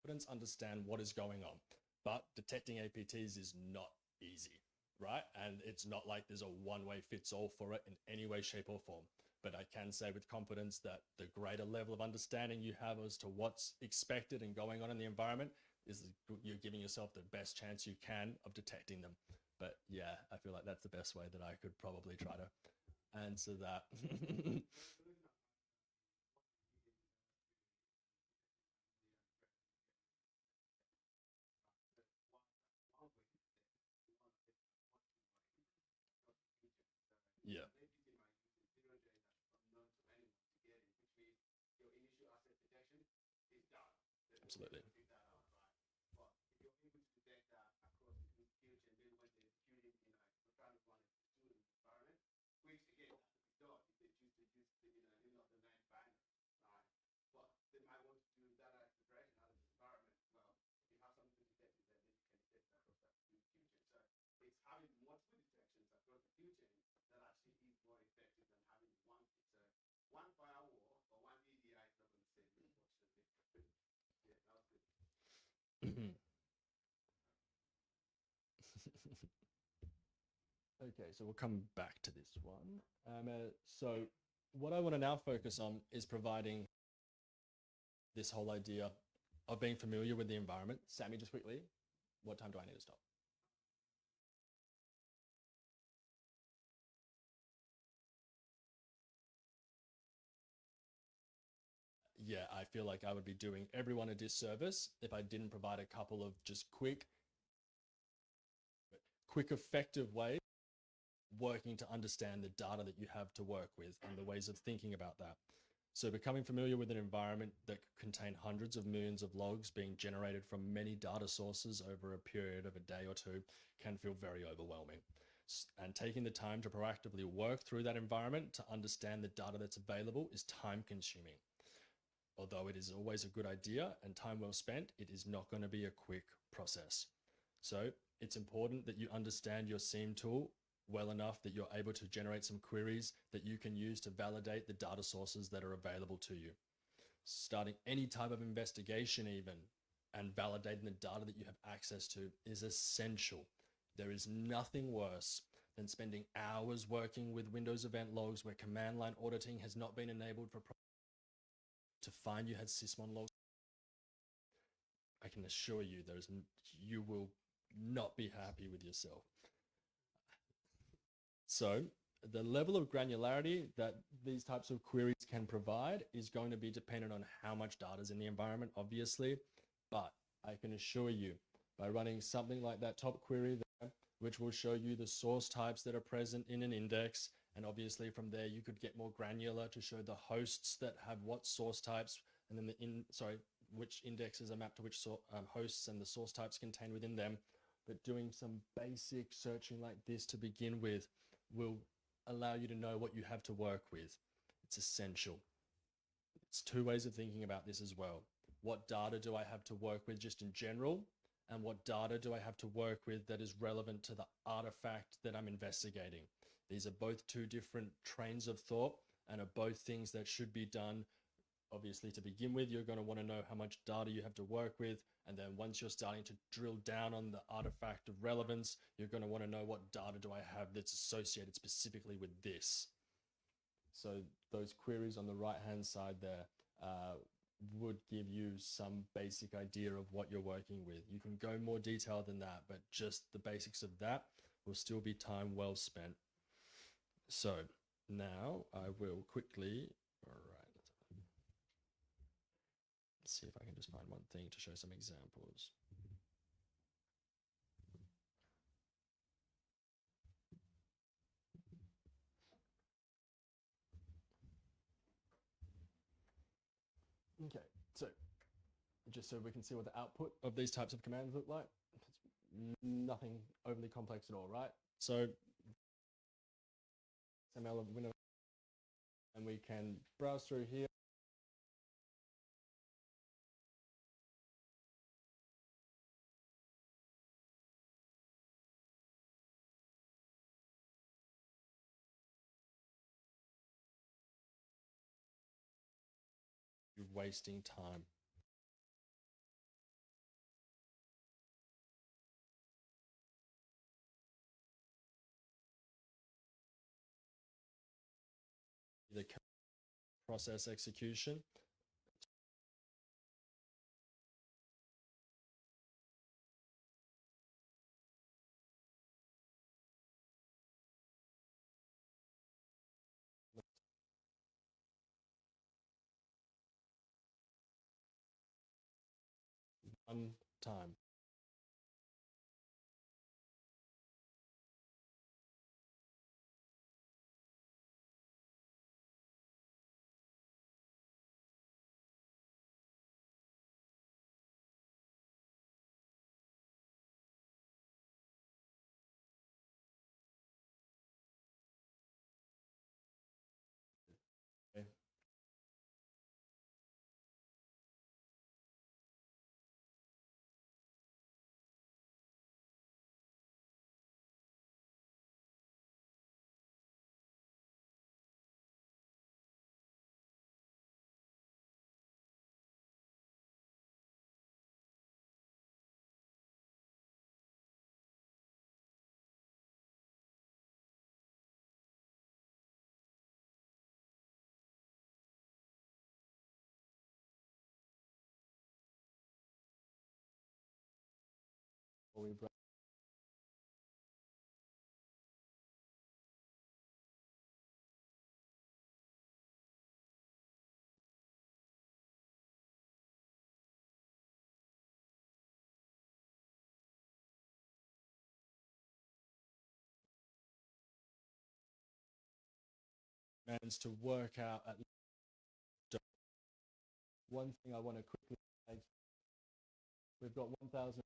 confidence understand what is going on. But detecting APTs is not easy, right? And it's not like there's a one-way fits all for it in any way, shape, or form. But I can say with confidence that the greater level of understanding you have as to what's expected and going on in the environment is you're giving yourself the best chance you can of detecting them. But yeah, I feel like that's the best way that I could probably try to answer that. Yeah. Absolutely. Okay, so we'll come back to this one. So what I want to now focus on is providing this whole idea of being familiar with the environment. Sammy, just quickly, what time do I need to stop? yeah, I feel like I would be doing everyone a disservice if I didn't provide a couple of just quick, effective ways working to understand the data that you have to work with and the ways of thinking about that. So becoming familiar with an environment that could contain hundreds of millions of logs being generated from many data sources over a period of a day or two can feel very overwhelming. And taking the time to proactively work through that environment to understand the data that's available is time consuming. Although it is always a good idea and time well spent, it is not going to be a quick process. So it's important that you understand your SIEM tool well enough that you're able to generate some queries that you can use to validate the data sources that are available to you. Starting any type of investigation even and validating the data that you have access to is essential. There is nothing worse than spending hours working with Windows event logs where command line auditing has not been enabled for to find you had sysmon logs. I can assure you you will not be happy with yourself. So the level of granularity that these types of queries can provide is going to be dependent on how much data is in the environment, obviously. But I can assure you, by running something like that top query there, which will show you the source types that are present in an index, and obviously from there you could get more granular to show the hosts that have what source types, and then which indexes are mapped to which hosts and the source types contained within them. But doing some basic searching like this to begin with will allow you to know what you have to work with. It's essential. It's two ways of thinking about this as well. What data do I have to work with just in general? And what data do I have to work with that is relevant to the artifact that I'm investigating? These are both two different trains of thought and are both things that should be done. Obviously, to begin with, you're going to want to know how much data you have to work with. And then once you're starting to drill down on the artifact of relevance, you're going to want to know what data do I have that's associated specifically with this. So those queries on the right-hand side there would give you some basic idea of what you're working with. You can go more detailed than that, but just the basics of that will still be time well spent. So now I will quickly, all right. Let's see if I can just find one thing to show some examples. Okay, so just so we can see what the output of these types of commands look like. It's nothing overly complex at all, right? So XML window, and we can browse through here. You're wasting time. The process execution. One time. Okay. We and to work out at least one thing I want to quickly make. We've got 1,000.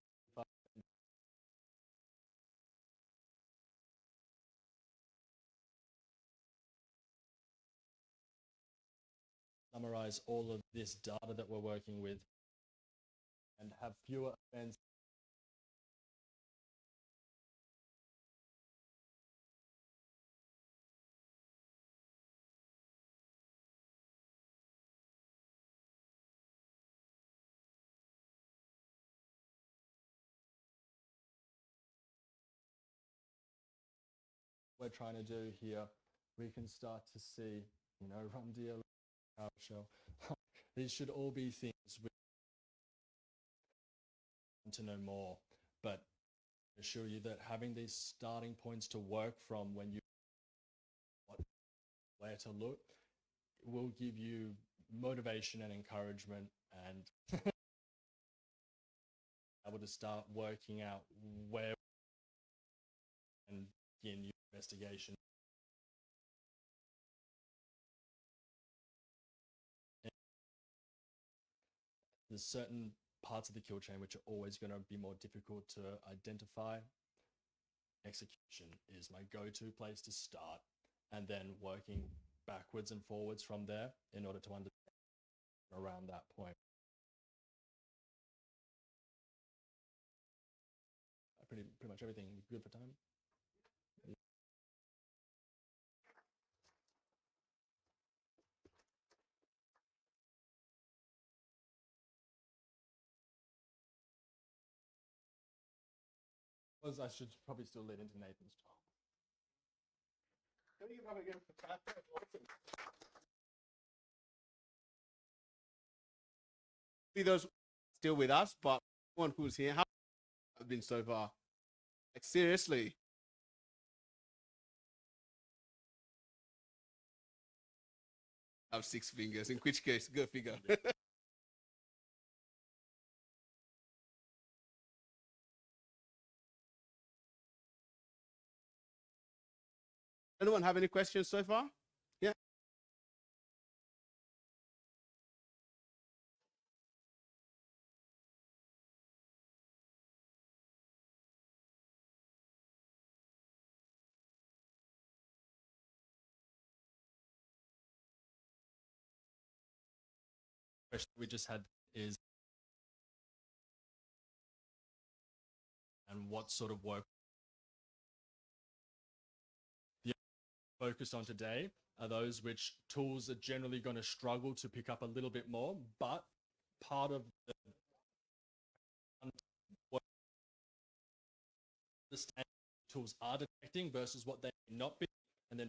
Summarize all of this data that we're working with and have fewer events. We're trying to do here, we can start to see, run DLL, PowerShell. These should all be things we want to know more, but I assure you that having these starting points to work from when you where to look will give you motivation and encouragement and able to start working out where and begin your investigation. There's certain parts of the kill chain which are always going to be more difficult to identify. Execution is my go-to place to start, and then working backwards and forwards from there in order to understand around that point. Pretty much everything good for time. I should probably still lead into Nathan's talk. Can you probably give the background? See those still with us, but one who's here, how have been so far? Like seriously. I have 6 fingers, in which case, go figure. Anyone have any questions so far? Yeah. Question we just had is, and what sort of work the focus on today are those which tools are generally going to struggle to pick up a little bit more, but part of the what the tools are detecting versus what they may not be, and then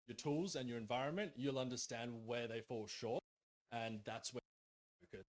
your tools and your environment, you'll understand where they fall short, and that's where you focus.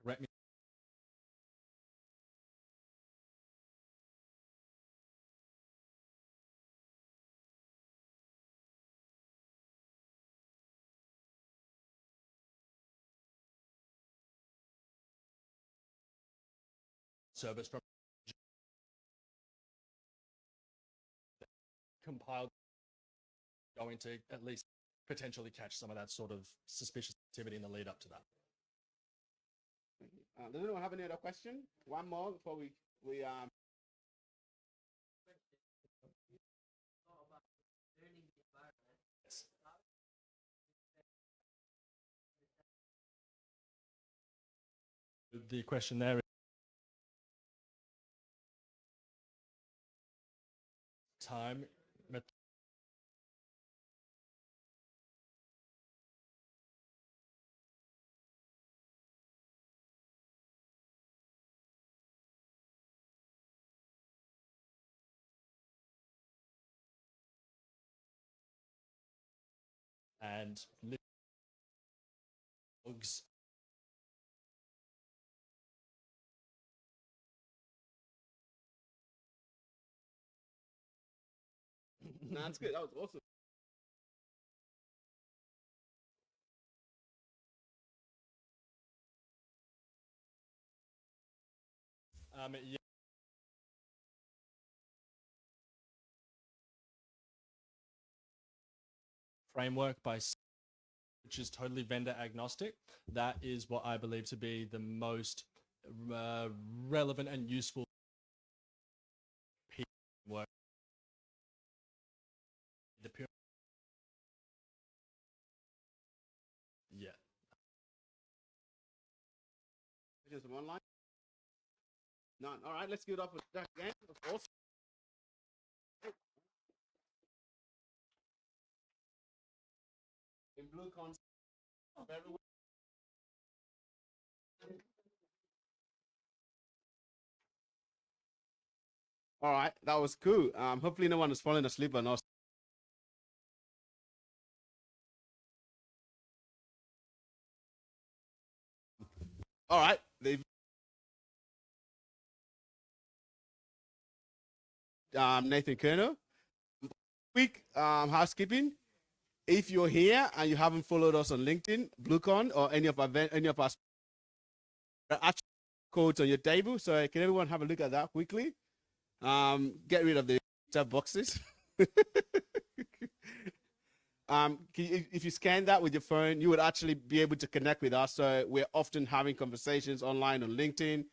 Correct me. Service from compiled going to at least potentially catch some of that sort of suspicious activity in the lead up to that. Does anyone have any other question? One more before we Yes. The question there is time. And logs. No, that's good. That was awesome. Yeah. Framework which is totally vendor agnostic. That is what I believe to be the most relevant and useful work. The yeah. Questions from online? None. All right, let's give it up for Jack again. That was awesome. In BlueCon, everyone. All right, that was cool. Hopefully no one is falling asleep on us. All right, Nathan Curnow. Quick housekeeping. If you're here and you haven't followed us on LinkedIn, BlueCon, or any of our actual codes on your table, so can everyone have a look at that quickly? Get rid of the chat boxes. If you scan that with your phone, you would actually be able to connect with us. So we're often having conversations online on LinkedIn.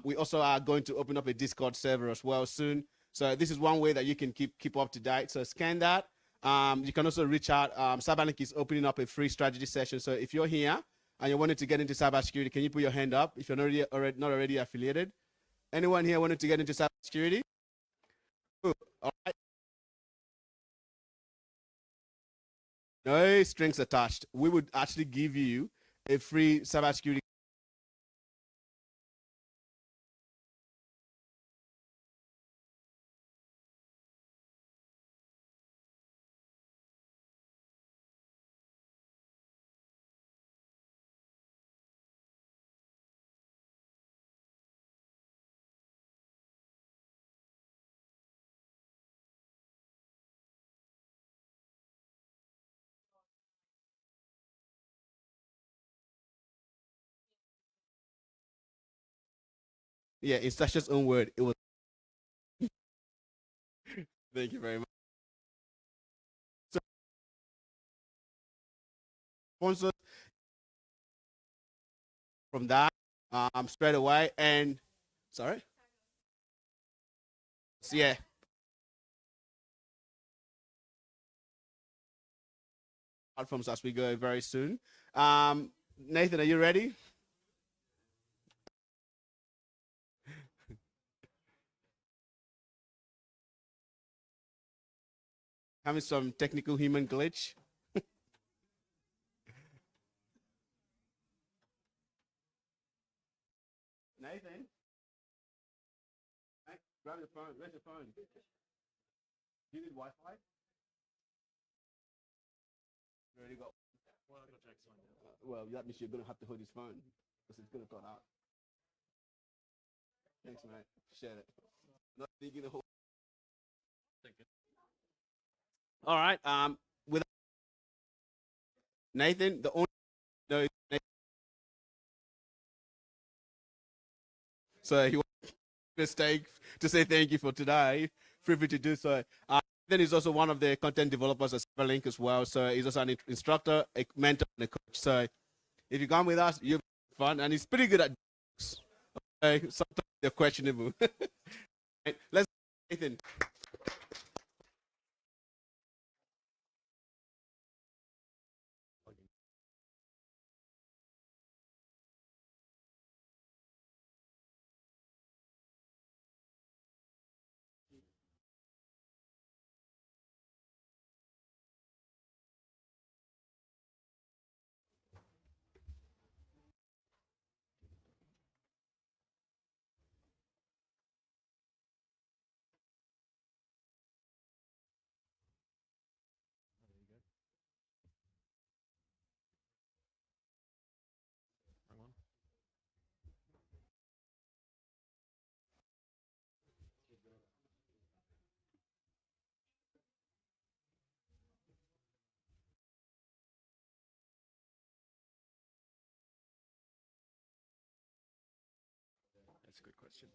We also are going to open up a Discord server as well soon. So this is one way that you can keep up to date. So scan that. You can also reach out. Cyberlink is opening up a free strategy session. So if you're here and you wanted to get into cybersecurity, can you put your hand up if you're not already affiliated? Anyone here wanted to get into cybersecurity? Cool. All right. No strings attached. We would actually give you a free cybersecurity. Yeah, it's Sasha's own word. It was. Thank you very much. So, sponsors from that straight away. And sorry. So, yeah. Platforms as we go very soon. Nathan, are you ready? Having some technical human glitch. Nathan, grab your phone. Where's your phone? Do you need Wi-Fi? You already got. Well, that means you're gonna have to hold his phone because it's gonna cut out. Thanks, mate. Share it. Not thinking the whole. Thank you. All right. With Nathan, the only no, so he wants mistake to say thank you for today. Feel free to do so. Then he's also one of the content developers at Cyberlink as well. So he's also an instructor, a mentor, and a coach. So if you come with us, you'll have fun. And he's pretty good at jokes. Okay? Sometimes they're questionable. Right, let's Nathan. That's a good question.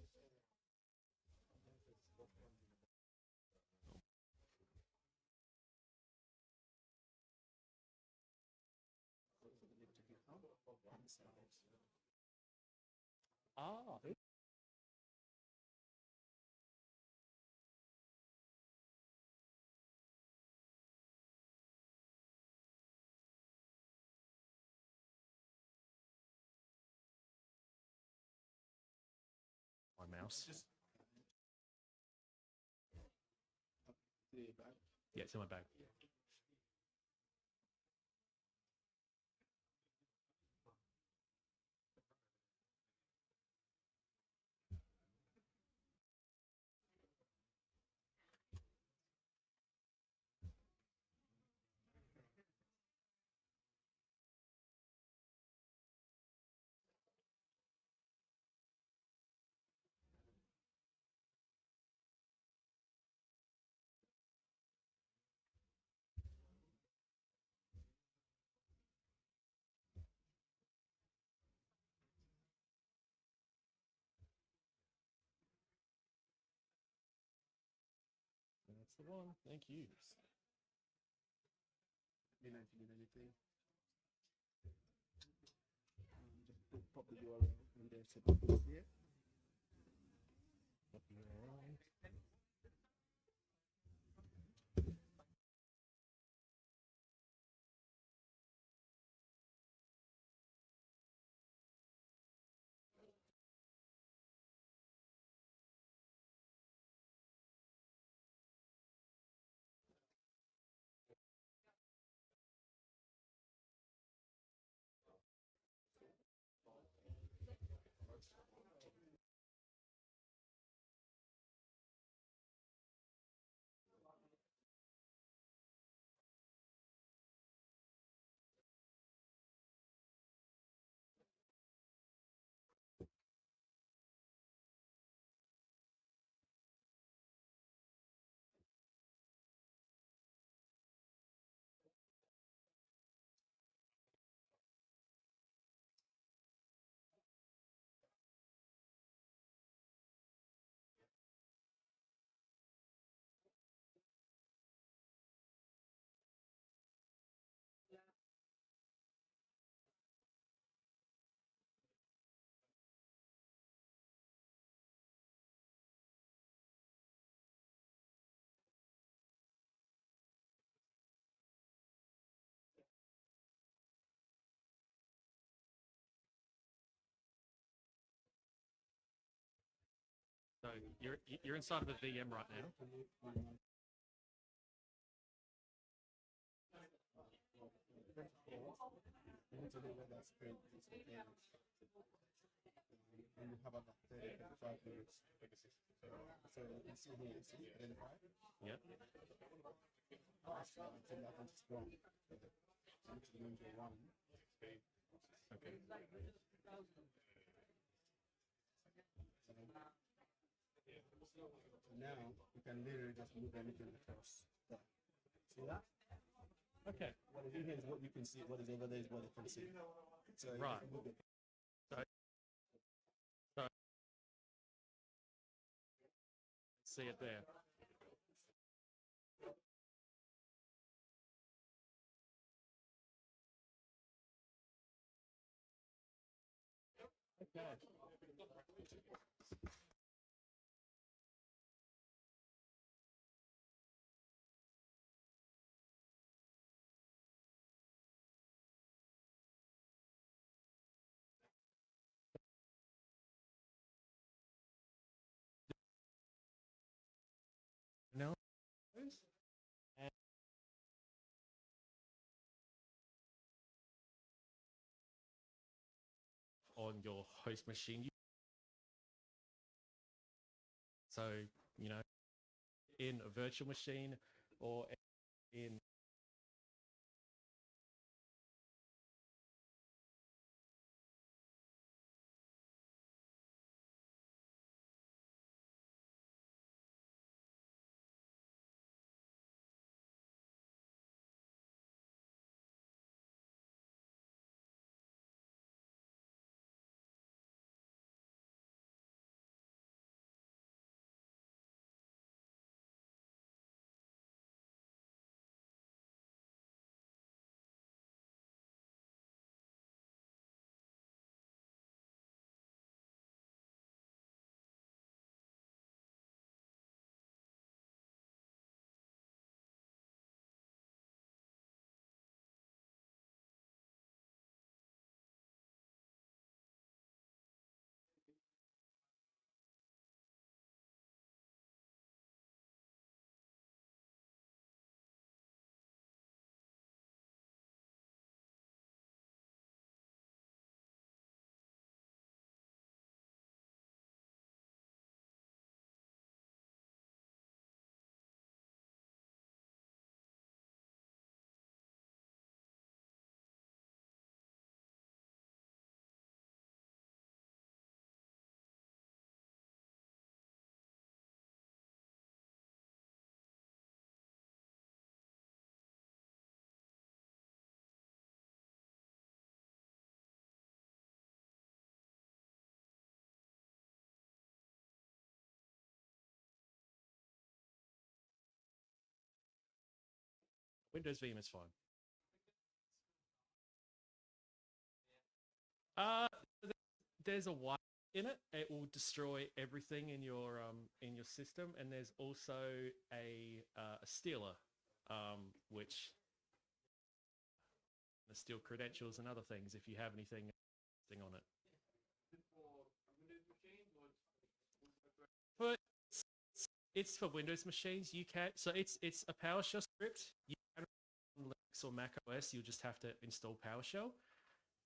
Ah, my mouse. Yeah, it's in my bag. That's the one. Thank you. Let me know if you need anything. Just pop the URL and then set up here. So you're inside of a VM right now. You need to know where that screen is okay. And you have about 30, 35 minutes. So you can see here, see, identify. Yep. Until that one is gone. I'm just going to one. Okay. So now you can literally just move anything across. See that? Okay. What is in here is what you can see. What is over there is what you can see. So you Right. can move it. So see it there. No. And on your host machine. So, you know, in a virtual machine or in Windows VM is fine. Uh, there's a wipe in it. It will destroy everything in your system, and there's also a stealer, which steal credentials and other things if you have anything on it. But it's for Windows machines. You can it's a PowerShell script. You can run Linux or Mac OS. You'll just have to install PowerShell,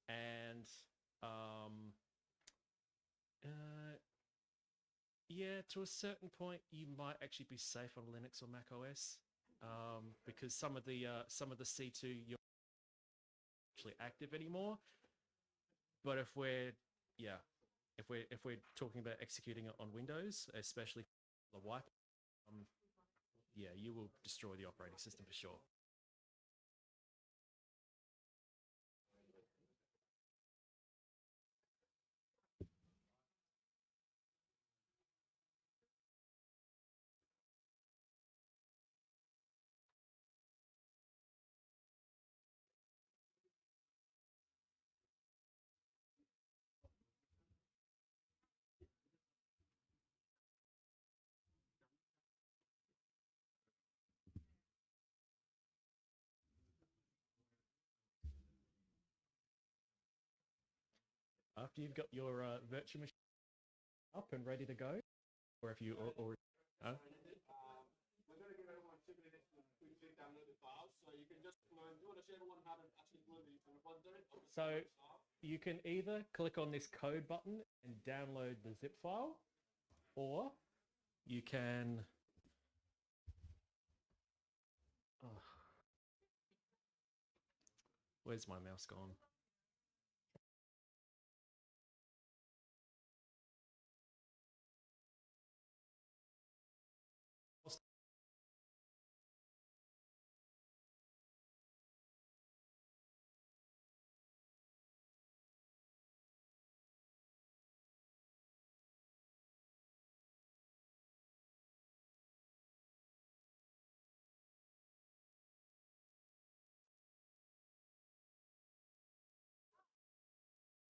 and yeah, to a certain point, you might actually be safe on Linux or Mac OS, because some of the C2 you're actually active anymore. But if we're talking about executing it on Windows, especially the wipe, yeah, you will destroy the operating system for sure. After you've got your virtual machine up and ready to go, or if you or We're going to give everyone 2 minutes to quickly download the files, so you can just do you want to show everyone how to actually upload the repository? so you can either click on this code button and download the zip file, or you can where's my mouse gone?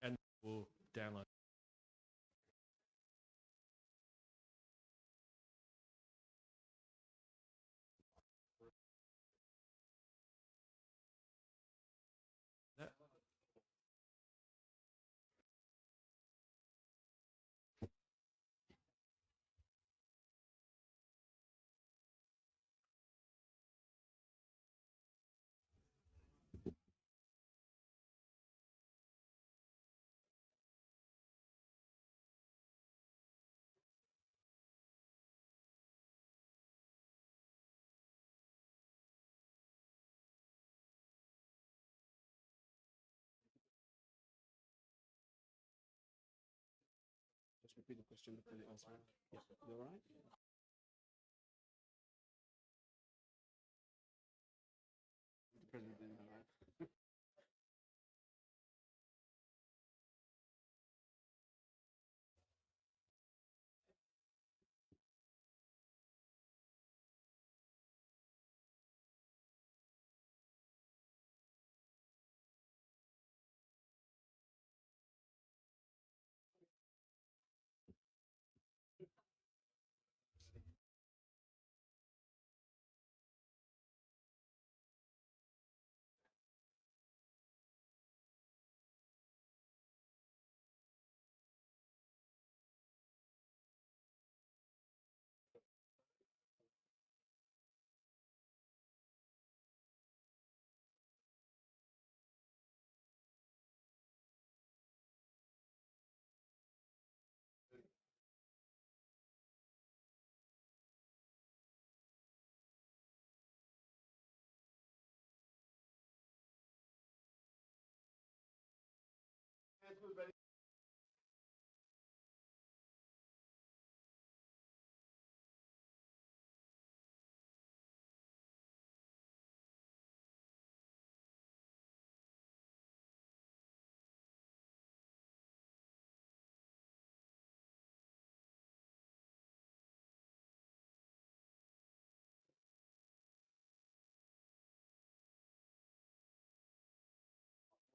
And we'll download repeat the question before you answer it. Yeah, you all right? The president didn't know, right?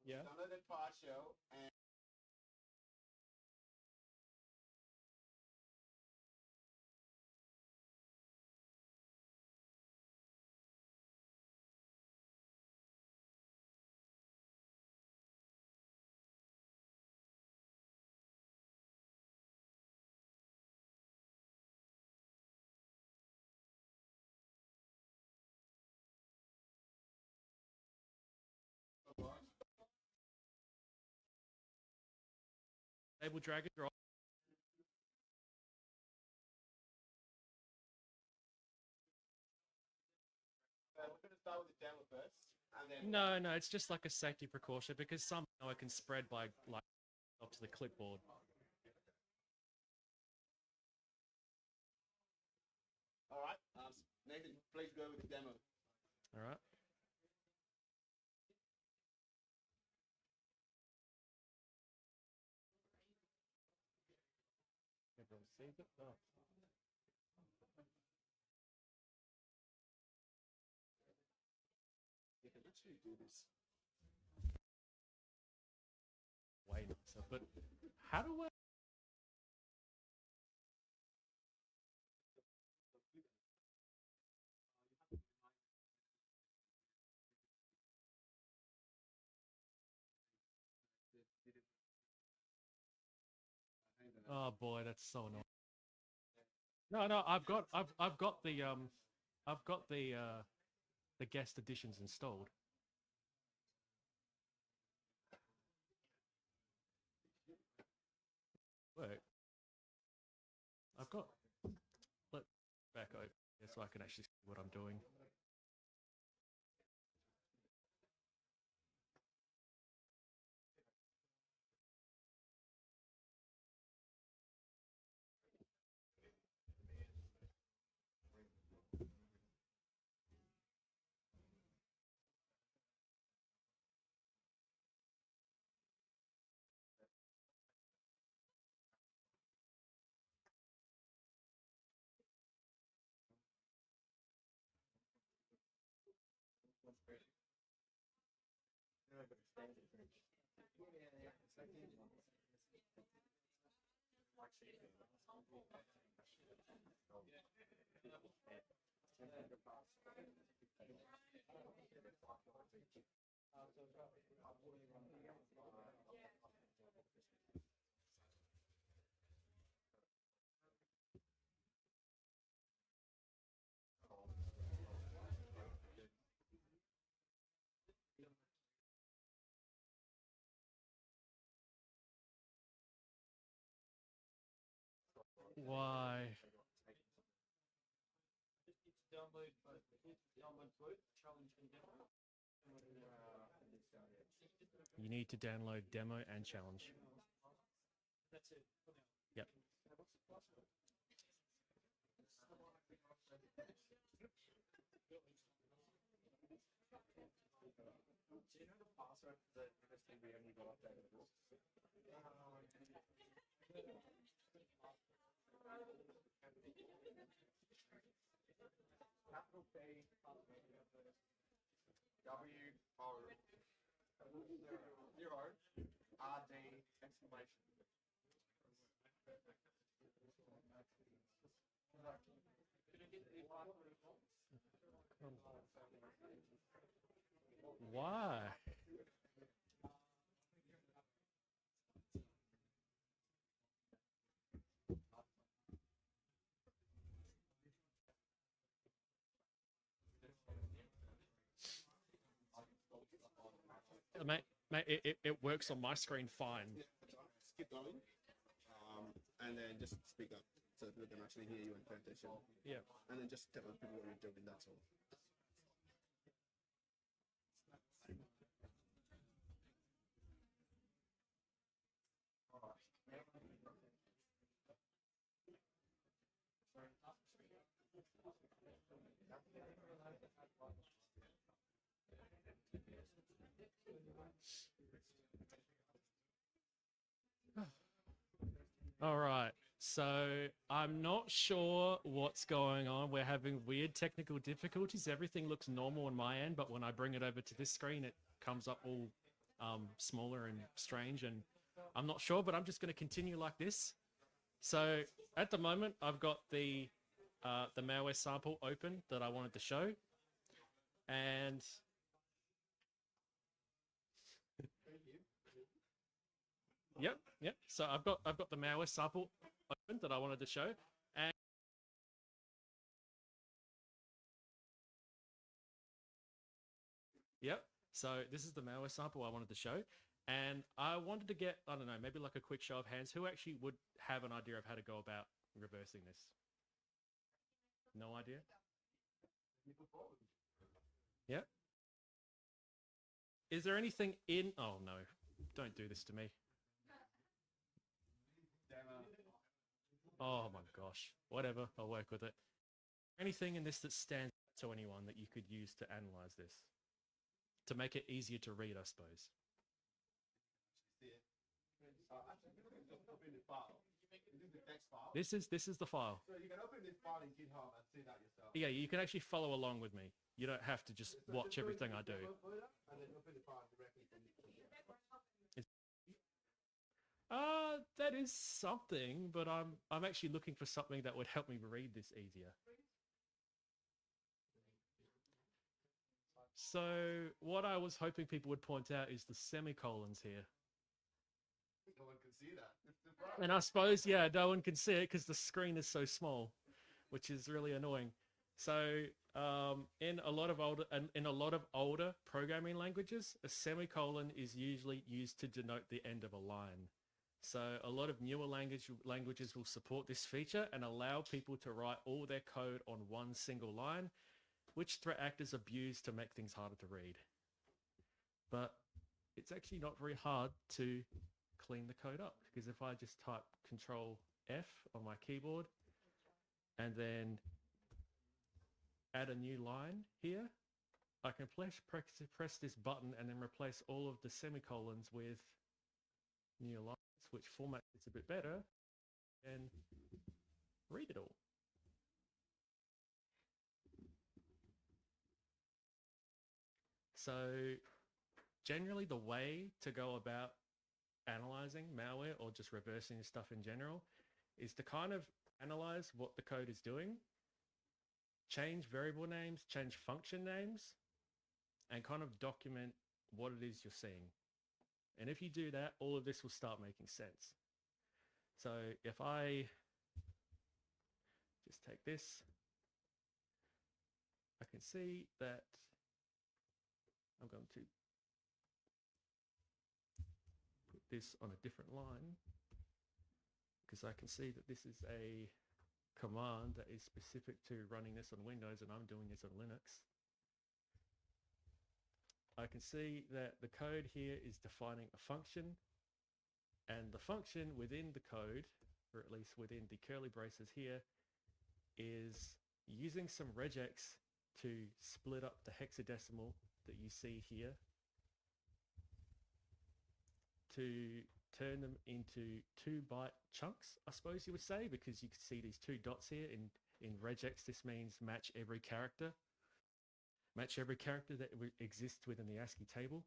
Yeah. Downloaded PowerShell and Able drag and drop. we're going to start with the demo first, and then No, it's just like a safety precaution because somehow it can spread by like up to the clipboard. all right. Nathan, please go with the demo. All right. Everyone saved it. Oh. You can actually do this. Way nicer, but how do I? Oh boy, that's so annoying. No, I've got the guest editions installed. Work. I've got. Let back over here so I can actually see what I'm doing. Why? You need to download demo and challenge. Yep. Do you know the password for the university we only got updated book? Capital P W O 0 R D exclamation. Why? Mate, it works on my screen fine. Yeah, that's all. Just keep going, and then just speak up so that people can actually hear you and pay attention. Yeah. And then just tell people what you're doing. That's all. All right. So I'm not sure what's going on. We're having weird technical difficulties. Everything looks normal on my end, but when I bring it over to this screen, it comes up all smaller and strange. And I'm not sure, but I'm just going to continue like this. So at the moment, I've got the malware sample open that I wanted to show, and yep. So I've got the malware sample open that I wanted to show, and yep. So this is the malware sample I wanted to show, and I wanted to get, I don't know, maybe like a quick show of hands who actually would have an idea of how to go about reversing this. No idea. Yeah. Is there anything in? Oh no! Don't do this to me. Oh my gosh. Whatever. I'll work with it. Anything in this that stands out to anyone that you could use to analyze this? To make it easier to read, I suppose. Just open the file. This is the text file. This is the file. So you can open this file in GitHub and see that yourself. Yeah, you can actually follow along with me. You don't have to just watch everything I do. And then open the file directly from the That is something, but I'm actually looking for something that would help me read this easier. So what I was hoping people would point out is the semicolons here. No one can see that. And I suppose, yeah, no one can see it because the screen is so small, which is really annoying. So in a lot of older programming languages, a semicolon is usually used to denote the end of a line. So a lot of newer languages will support this feature and allow people to write all their code on one single line, which threat actors abuse to make things harder to read. But it's actually not very hard to clean the code up, because if I just type Control F on my keyboard and then add a new line here, I can press this button and then replace all of the semicolons with new lines, which formats it a bit better and read it all. So generally the way to go about analyzing malware or just reversing stuff in general is to kind of analyze what the code is doing, change variable names, change function names, and kind of document what it is you're seeing. And if you do that, all of this will start making sense. So if I just take this, I can see that I'm going to put this on a different line, because I can see that this is a command that is specific to running this on Windows, and I'm doing this on Linux. I can see that the code here is defining a function, and the function within the code or at least within the curly braces here, is using some regex to split up the hexadecimal that you see here to turn them into 2-byte chunks, I suppose you would say, because you can see these 2 dots here. In regex, this means match every character. Match every character that exists within the ASCII table.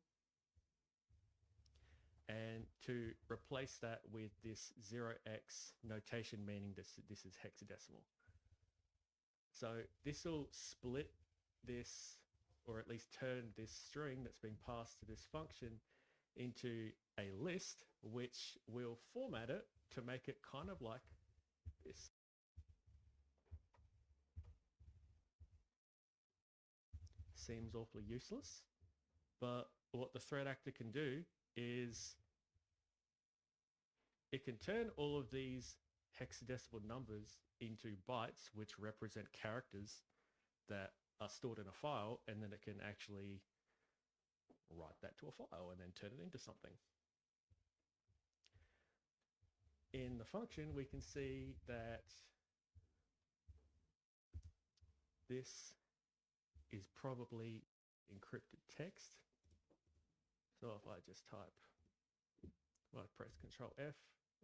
And to replace that with this 0x notation, meaning this is hexadecimal. So this will split this, or at least turn this string that's being passed to this function into a list, which will format it to make it kind of like this. Seems awfully useless, but what the threat actor can do is it can turn all of these hexadecimal numbers into bytes, which represent characters that are stored in a file, and then it can actually write that to a file and then turn it into something. In the function, we can see that this is probably encrypted text. So if I just type, well, I press Control F,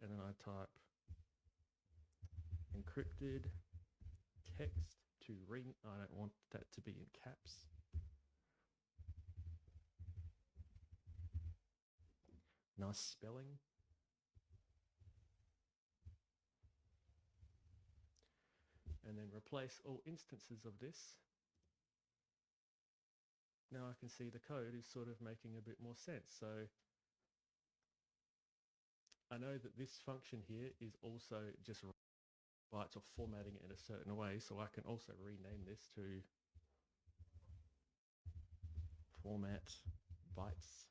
and then I type encrypted text to ring. I don't want that to be in caps. Nice spelling. And then replace all instances of this. Now I can see the code is sort of making a bit more sense. So I know that this function here is also just bytes or formatting it in a certain way. So I can also rename this to format bytes.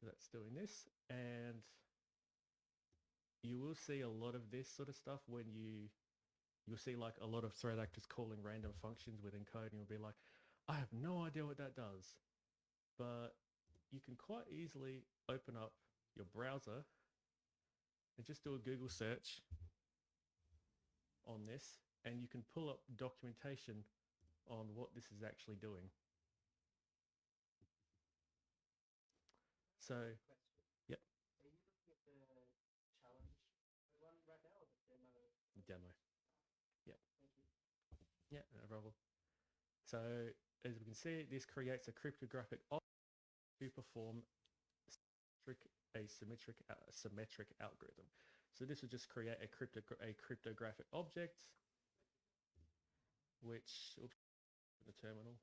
So that's doing this, and you will see a lot of this sort of stuff when you'll see like a lot of threat actors calling random functions within code, and you'll be like, I have no idea what that does. But you can quite easily open up your browser and just do a Google search on this, and you can pull up documentation on what this is actually doing. So, yep. Are you looking at the challenge one right now, or the demo? Demo. Yep. Thank you. Yeah, no problem. So as we can see, this creates a cryptographic object to perform a symmetric algorithm. So this will just create a cryptographic object, which, oops, the terminal,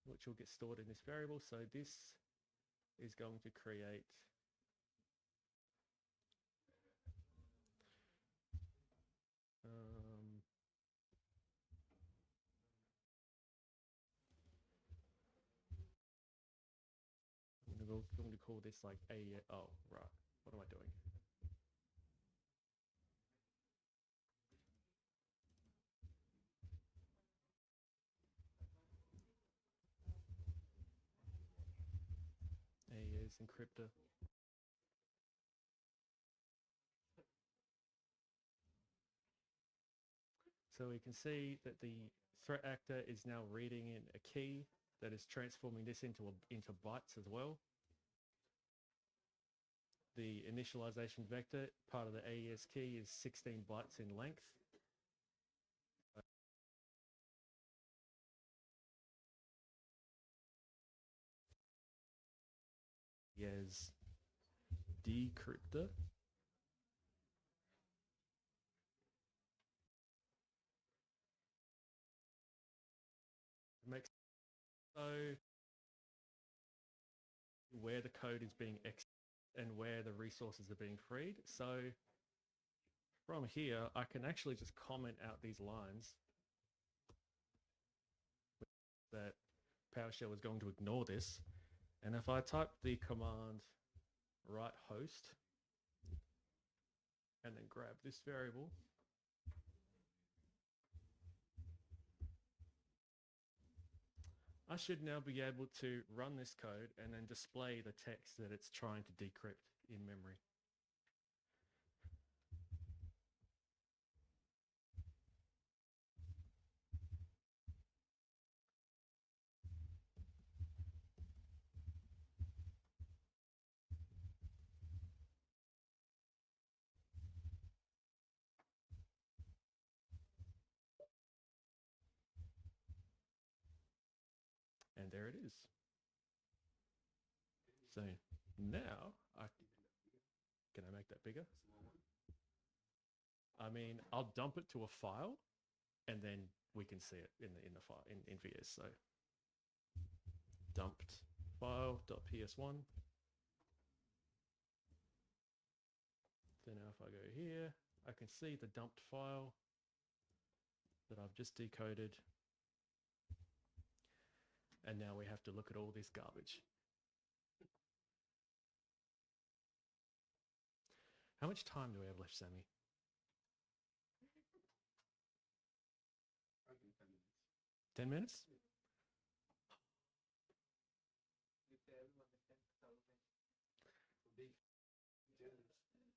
which will get stored in this variable. So this is going to create I'm going to call this like oh, right. What am I doing? AES encryptor. So we can see that the threat actor is now reading in a key that is transforming this into bytes as well. The initialization vector, part of the AES key, is 16 bytes in length. Yes, decryptor. It makes so where the code is being executed and where the resources are being freed. So from here, I can actually just comment out these lines that PowerShell is going to ignore this. And if I type the command write host and then grab this variable, I should now be able to run this code and then display the text that it's trying to decrypt in memory. And there it is. So now can I make that bigger? I mean, I'll dump it to a file and then we can see it in the file in VS. So dumped file.ps1. So now if I go here, I can see the dumped file that I've just decoded. And now we have to look at all this garbage. How much time do we have left, Sammy? 10 minutes?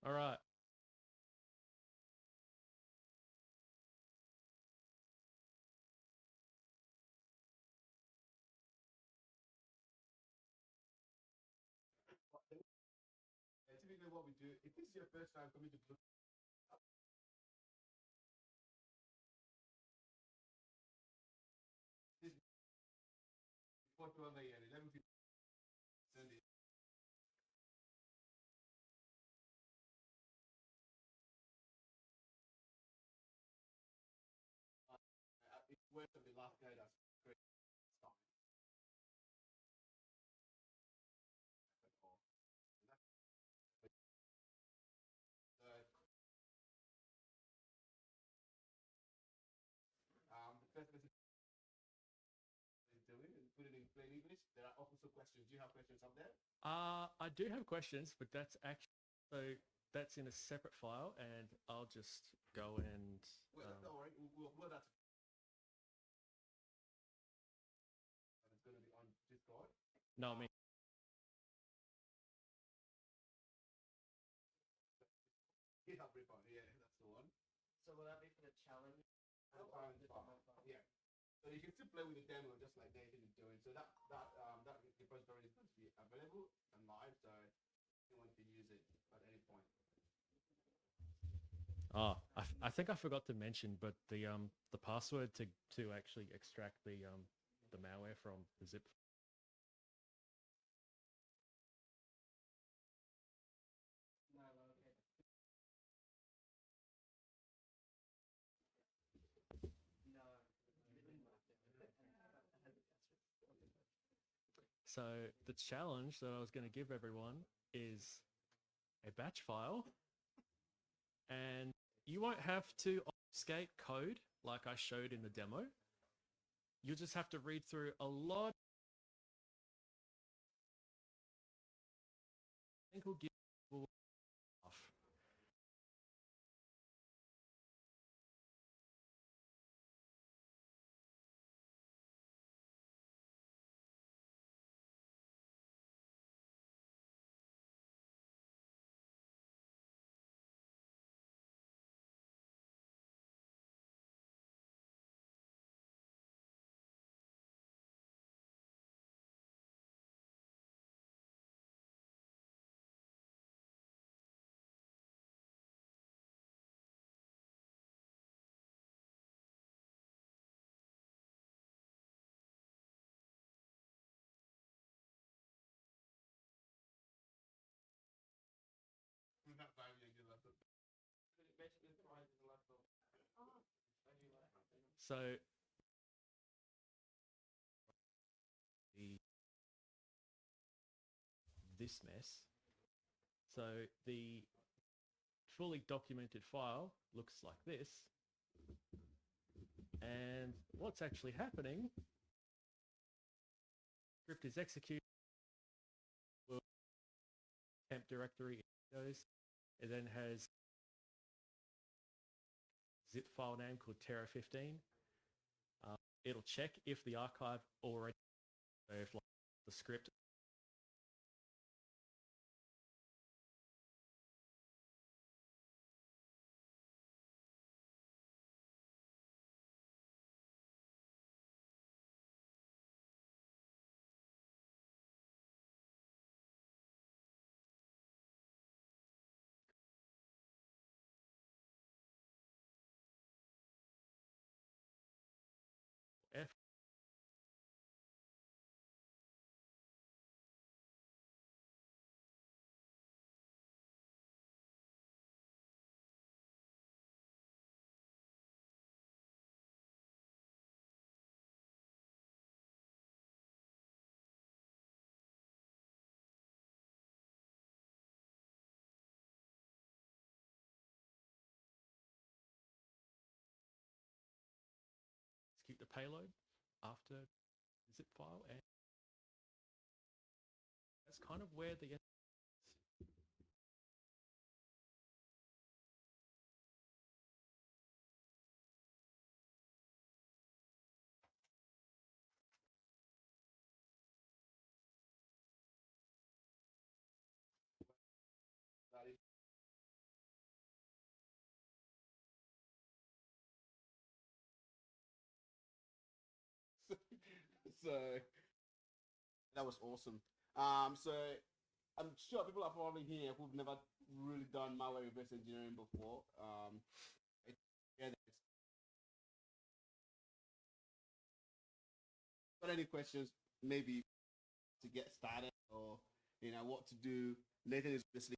All right. Typically what we do, if this is your first time coming to Blue, this 412 a.m., 11:50, Sunday. It's worse than the last guy that's great stuff. The first message is doing and put it in plain English. There are also questions. Do you have questions up there? I do have questions, but that's actually that's in a separate file, and I'll just go and. Well, don't worry. We'll that's. It's going to be on Discord. No, I mean. GitHub repo. Yeah, that's the one. So will that be for the challenge? Yeah. So you can still play with the demo just like Nathan is doing. So that repository is going to be available and live, so anyone can use it at any point. Oh, I think I forgot to mention, but the password to actually extract the malware from the zip. No, okay. No. So the challenge that I was going to give everyone is a batch file, and you won't have to obfuscate code like I showed in the demo. You'll just have to read through a lot. I think we'll give people off. So this mess. So the fully documented file looks like this. And what's actually happening, script is executed, temp directory goes, it then has zip file name called Terra15. It'll check if the archive already So if like, the script F keep the payload after the zip file, and that's kind of where the So that was awesome. So I'm sure people are probably here who've never really done malware reverse engineering before. Yeah, got any questions? Maybe to get started, or what to do. Nathan is obviously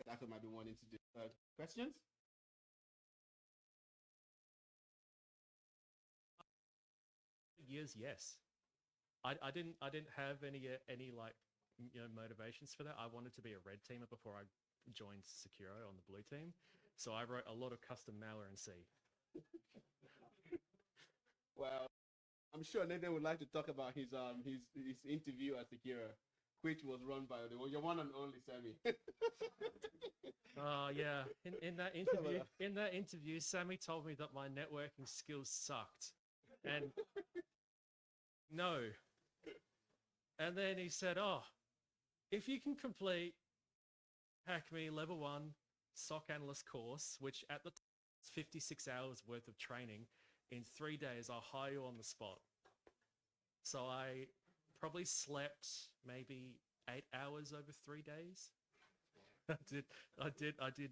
that's what might be wanting to do. Questions? years, yes. I didn't have any like motivations for that. I wanted to be a red teamer before I joined Sekuro on the blue team, so I wrote a lot of custom malware in C. Well, I'm sure Nathan would like to talk about his interview at Sekuro, which was run by your one and only Sammy. Yeah, in that interview, Sammy told me that my networking skills sucked, and no. And then he said, "Oh, if you can complete Hack Me Level 1 SOC Analyst course, which at the time is 56 hours worth of training, in 3 days, I'll hire you on the spot." So I probably slept maybe 8 hours over 3 days. I did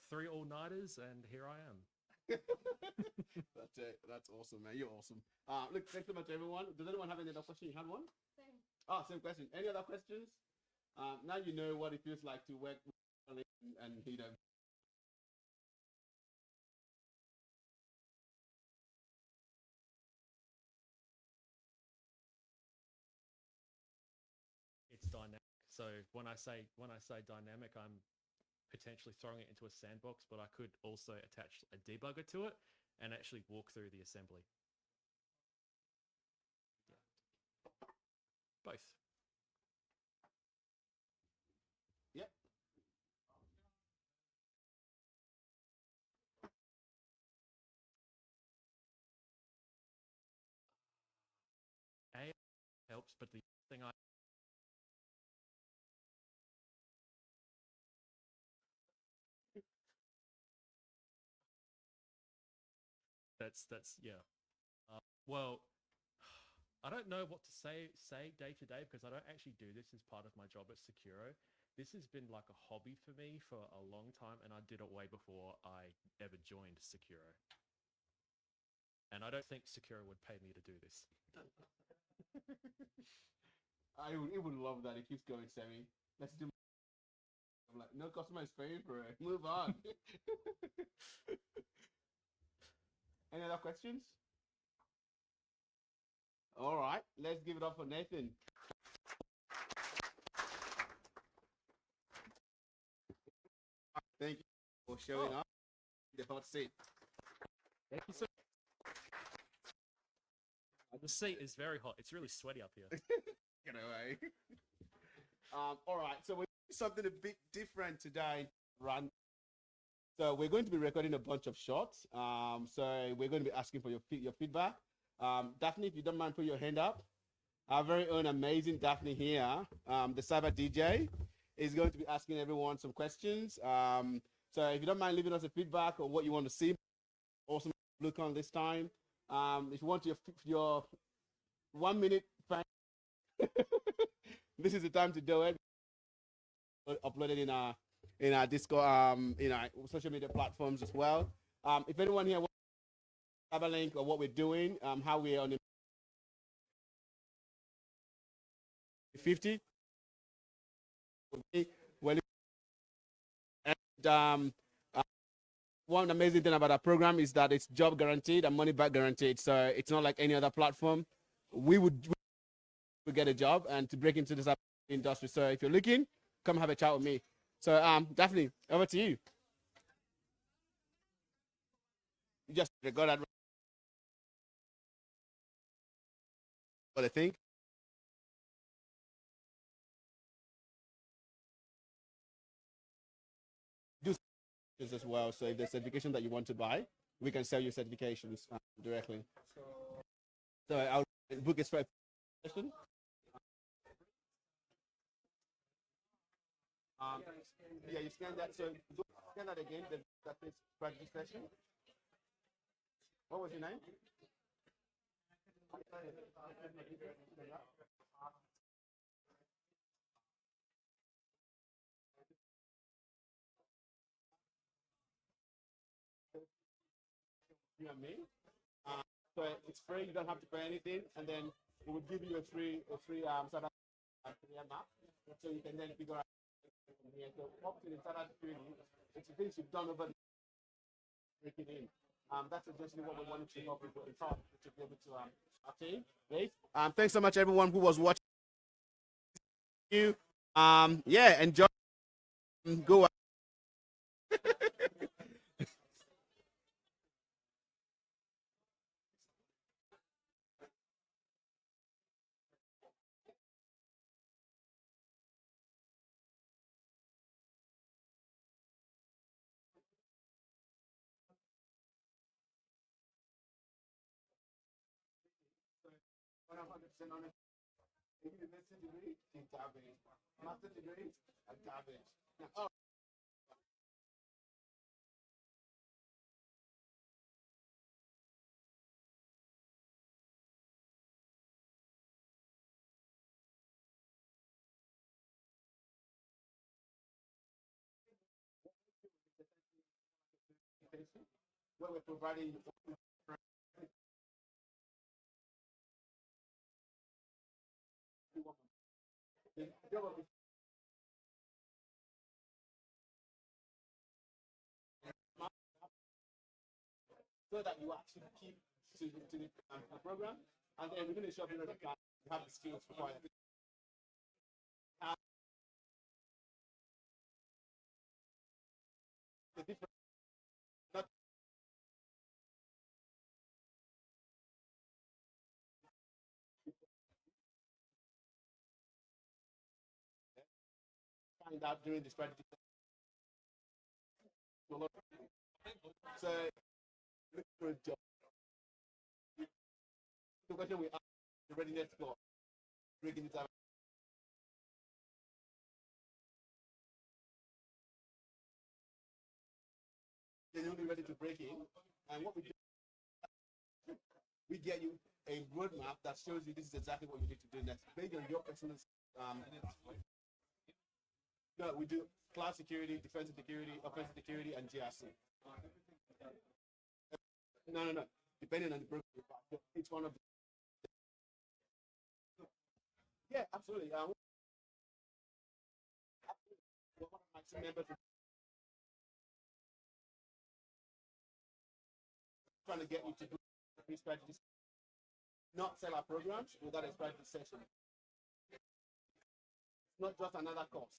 three all-nighters, and here I am. That's it. That's awesome, man. You're awesome. Look, thanks so much, everyone. Does anyone have any other question? You had one? Same. Same question. Any other questions? Now you know what it feels like to work with and It's dynamic. So when I say dynamic, I'm potentially throwing it into a sandbox, but I could also attach a debugger to it and actually walk through the assembly. Yeah. Both. Yep. A helps, but the thing that's yeah. Well, I don't know what to say day to day because I don't actually do this as part of my job at Sekuro. This has been like a hobby for me for a long time, and I did it way before I ever joined Sekuro. And I don't think Sekuro would pay me to do this. He would love that. He keeps going, Sammy. Let's do. I'm like, no customer is paying for it. Move on. Any other questions? All right, let's give it up for Nathan. Thank you for showing up. The hot seat. Thank you so The seat is very hot. It's really sweaty up here. Get away. All right, so we're doing something a bit different today, Run. So we're going to be recording a bunch of shots. So we're going to be asking for your feedback. Daphne, if you don't mind, put your hand up. Our very own amazing Daphne here, the cyber DJ, is going to be asking everyone some questions. So if you don't mind leaving us a feedback or what you want to see, awesome BlueCon this time. If you want your 1 minute, this is the time to do it. Upload it in our Discord, in our social media platforms as well. If anyone here wants to have a link or what we're doing, how we're on the 50. Well, and one amazing thing about our program is that it's job guaranteed and money back guaranteed. So it's not like any other platform. We would get a job and to break into this industry. So if you're looking, come have a chat with me. So Daphne, over to you. You just record that. What I think. Do as well. So if there's certification that you want to buy, we can sell you certifications directly. So I'll book a session. Yeah, you scan that. So scan that again. That is practice session. What was your name? You and me. So it's free. You don't have to pay anything, and then it would give you a free South African map, so you can then figure out. So up to the South African, it's the things you've done over the breaking in. That's essentially what we wanted to help people to be able to okay. Great. Thanks so much everyone who was watching. You yeah, enjoy. Go. University degree in garbage. Master degree at garbage. Oh. Where we're providing so that you actually keep to the program, and then within a short period of time, you have the skills required. The difference, not find out during the strategy. So look for a job. The question we ask the readiness for breaking it out. Genuinely ready to break in, and what we do, we get you a roadmap that shows you this is exactly what you need to do next based on your personal. No, we do cloud security, defensive security, offensive security, and GRC. No. Depending on the program, each one of the. Yeah, absolutely. One of my team members trying to get you to do these strategies, not sell our programs without a strategy session. It's not just another course.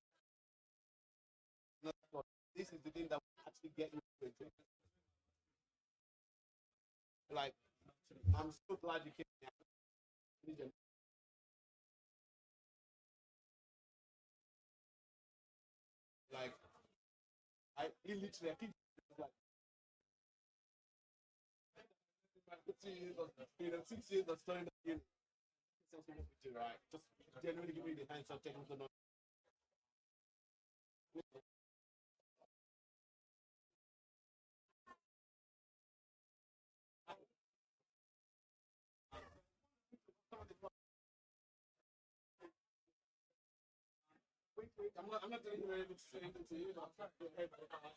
This is the thing that will actually get you into it. Like, I'm so glad you came here. Like, he literally, I think, like, 2 years of, 6 years of studying the game. Right? Just genuinely give me the hands-on technical knowledge. Wait, I'm not telling you anything to say anything to you. I'm trying to get everybody.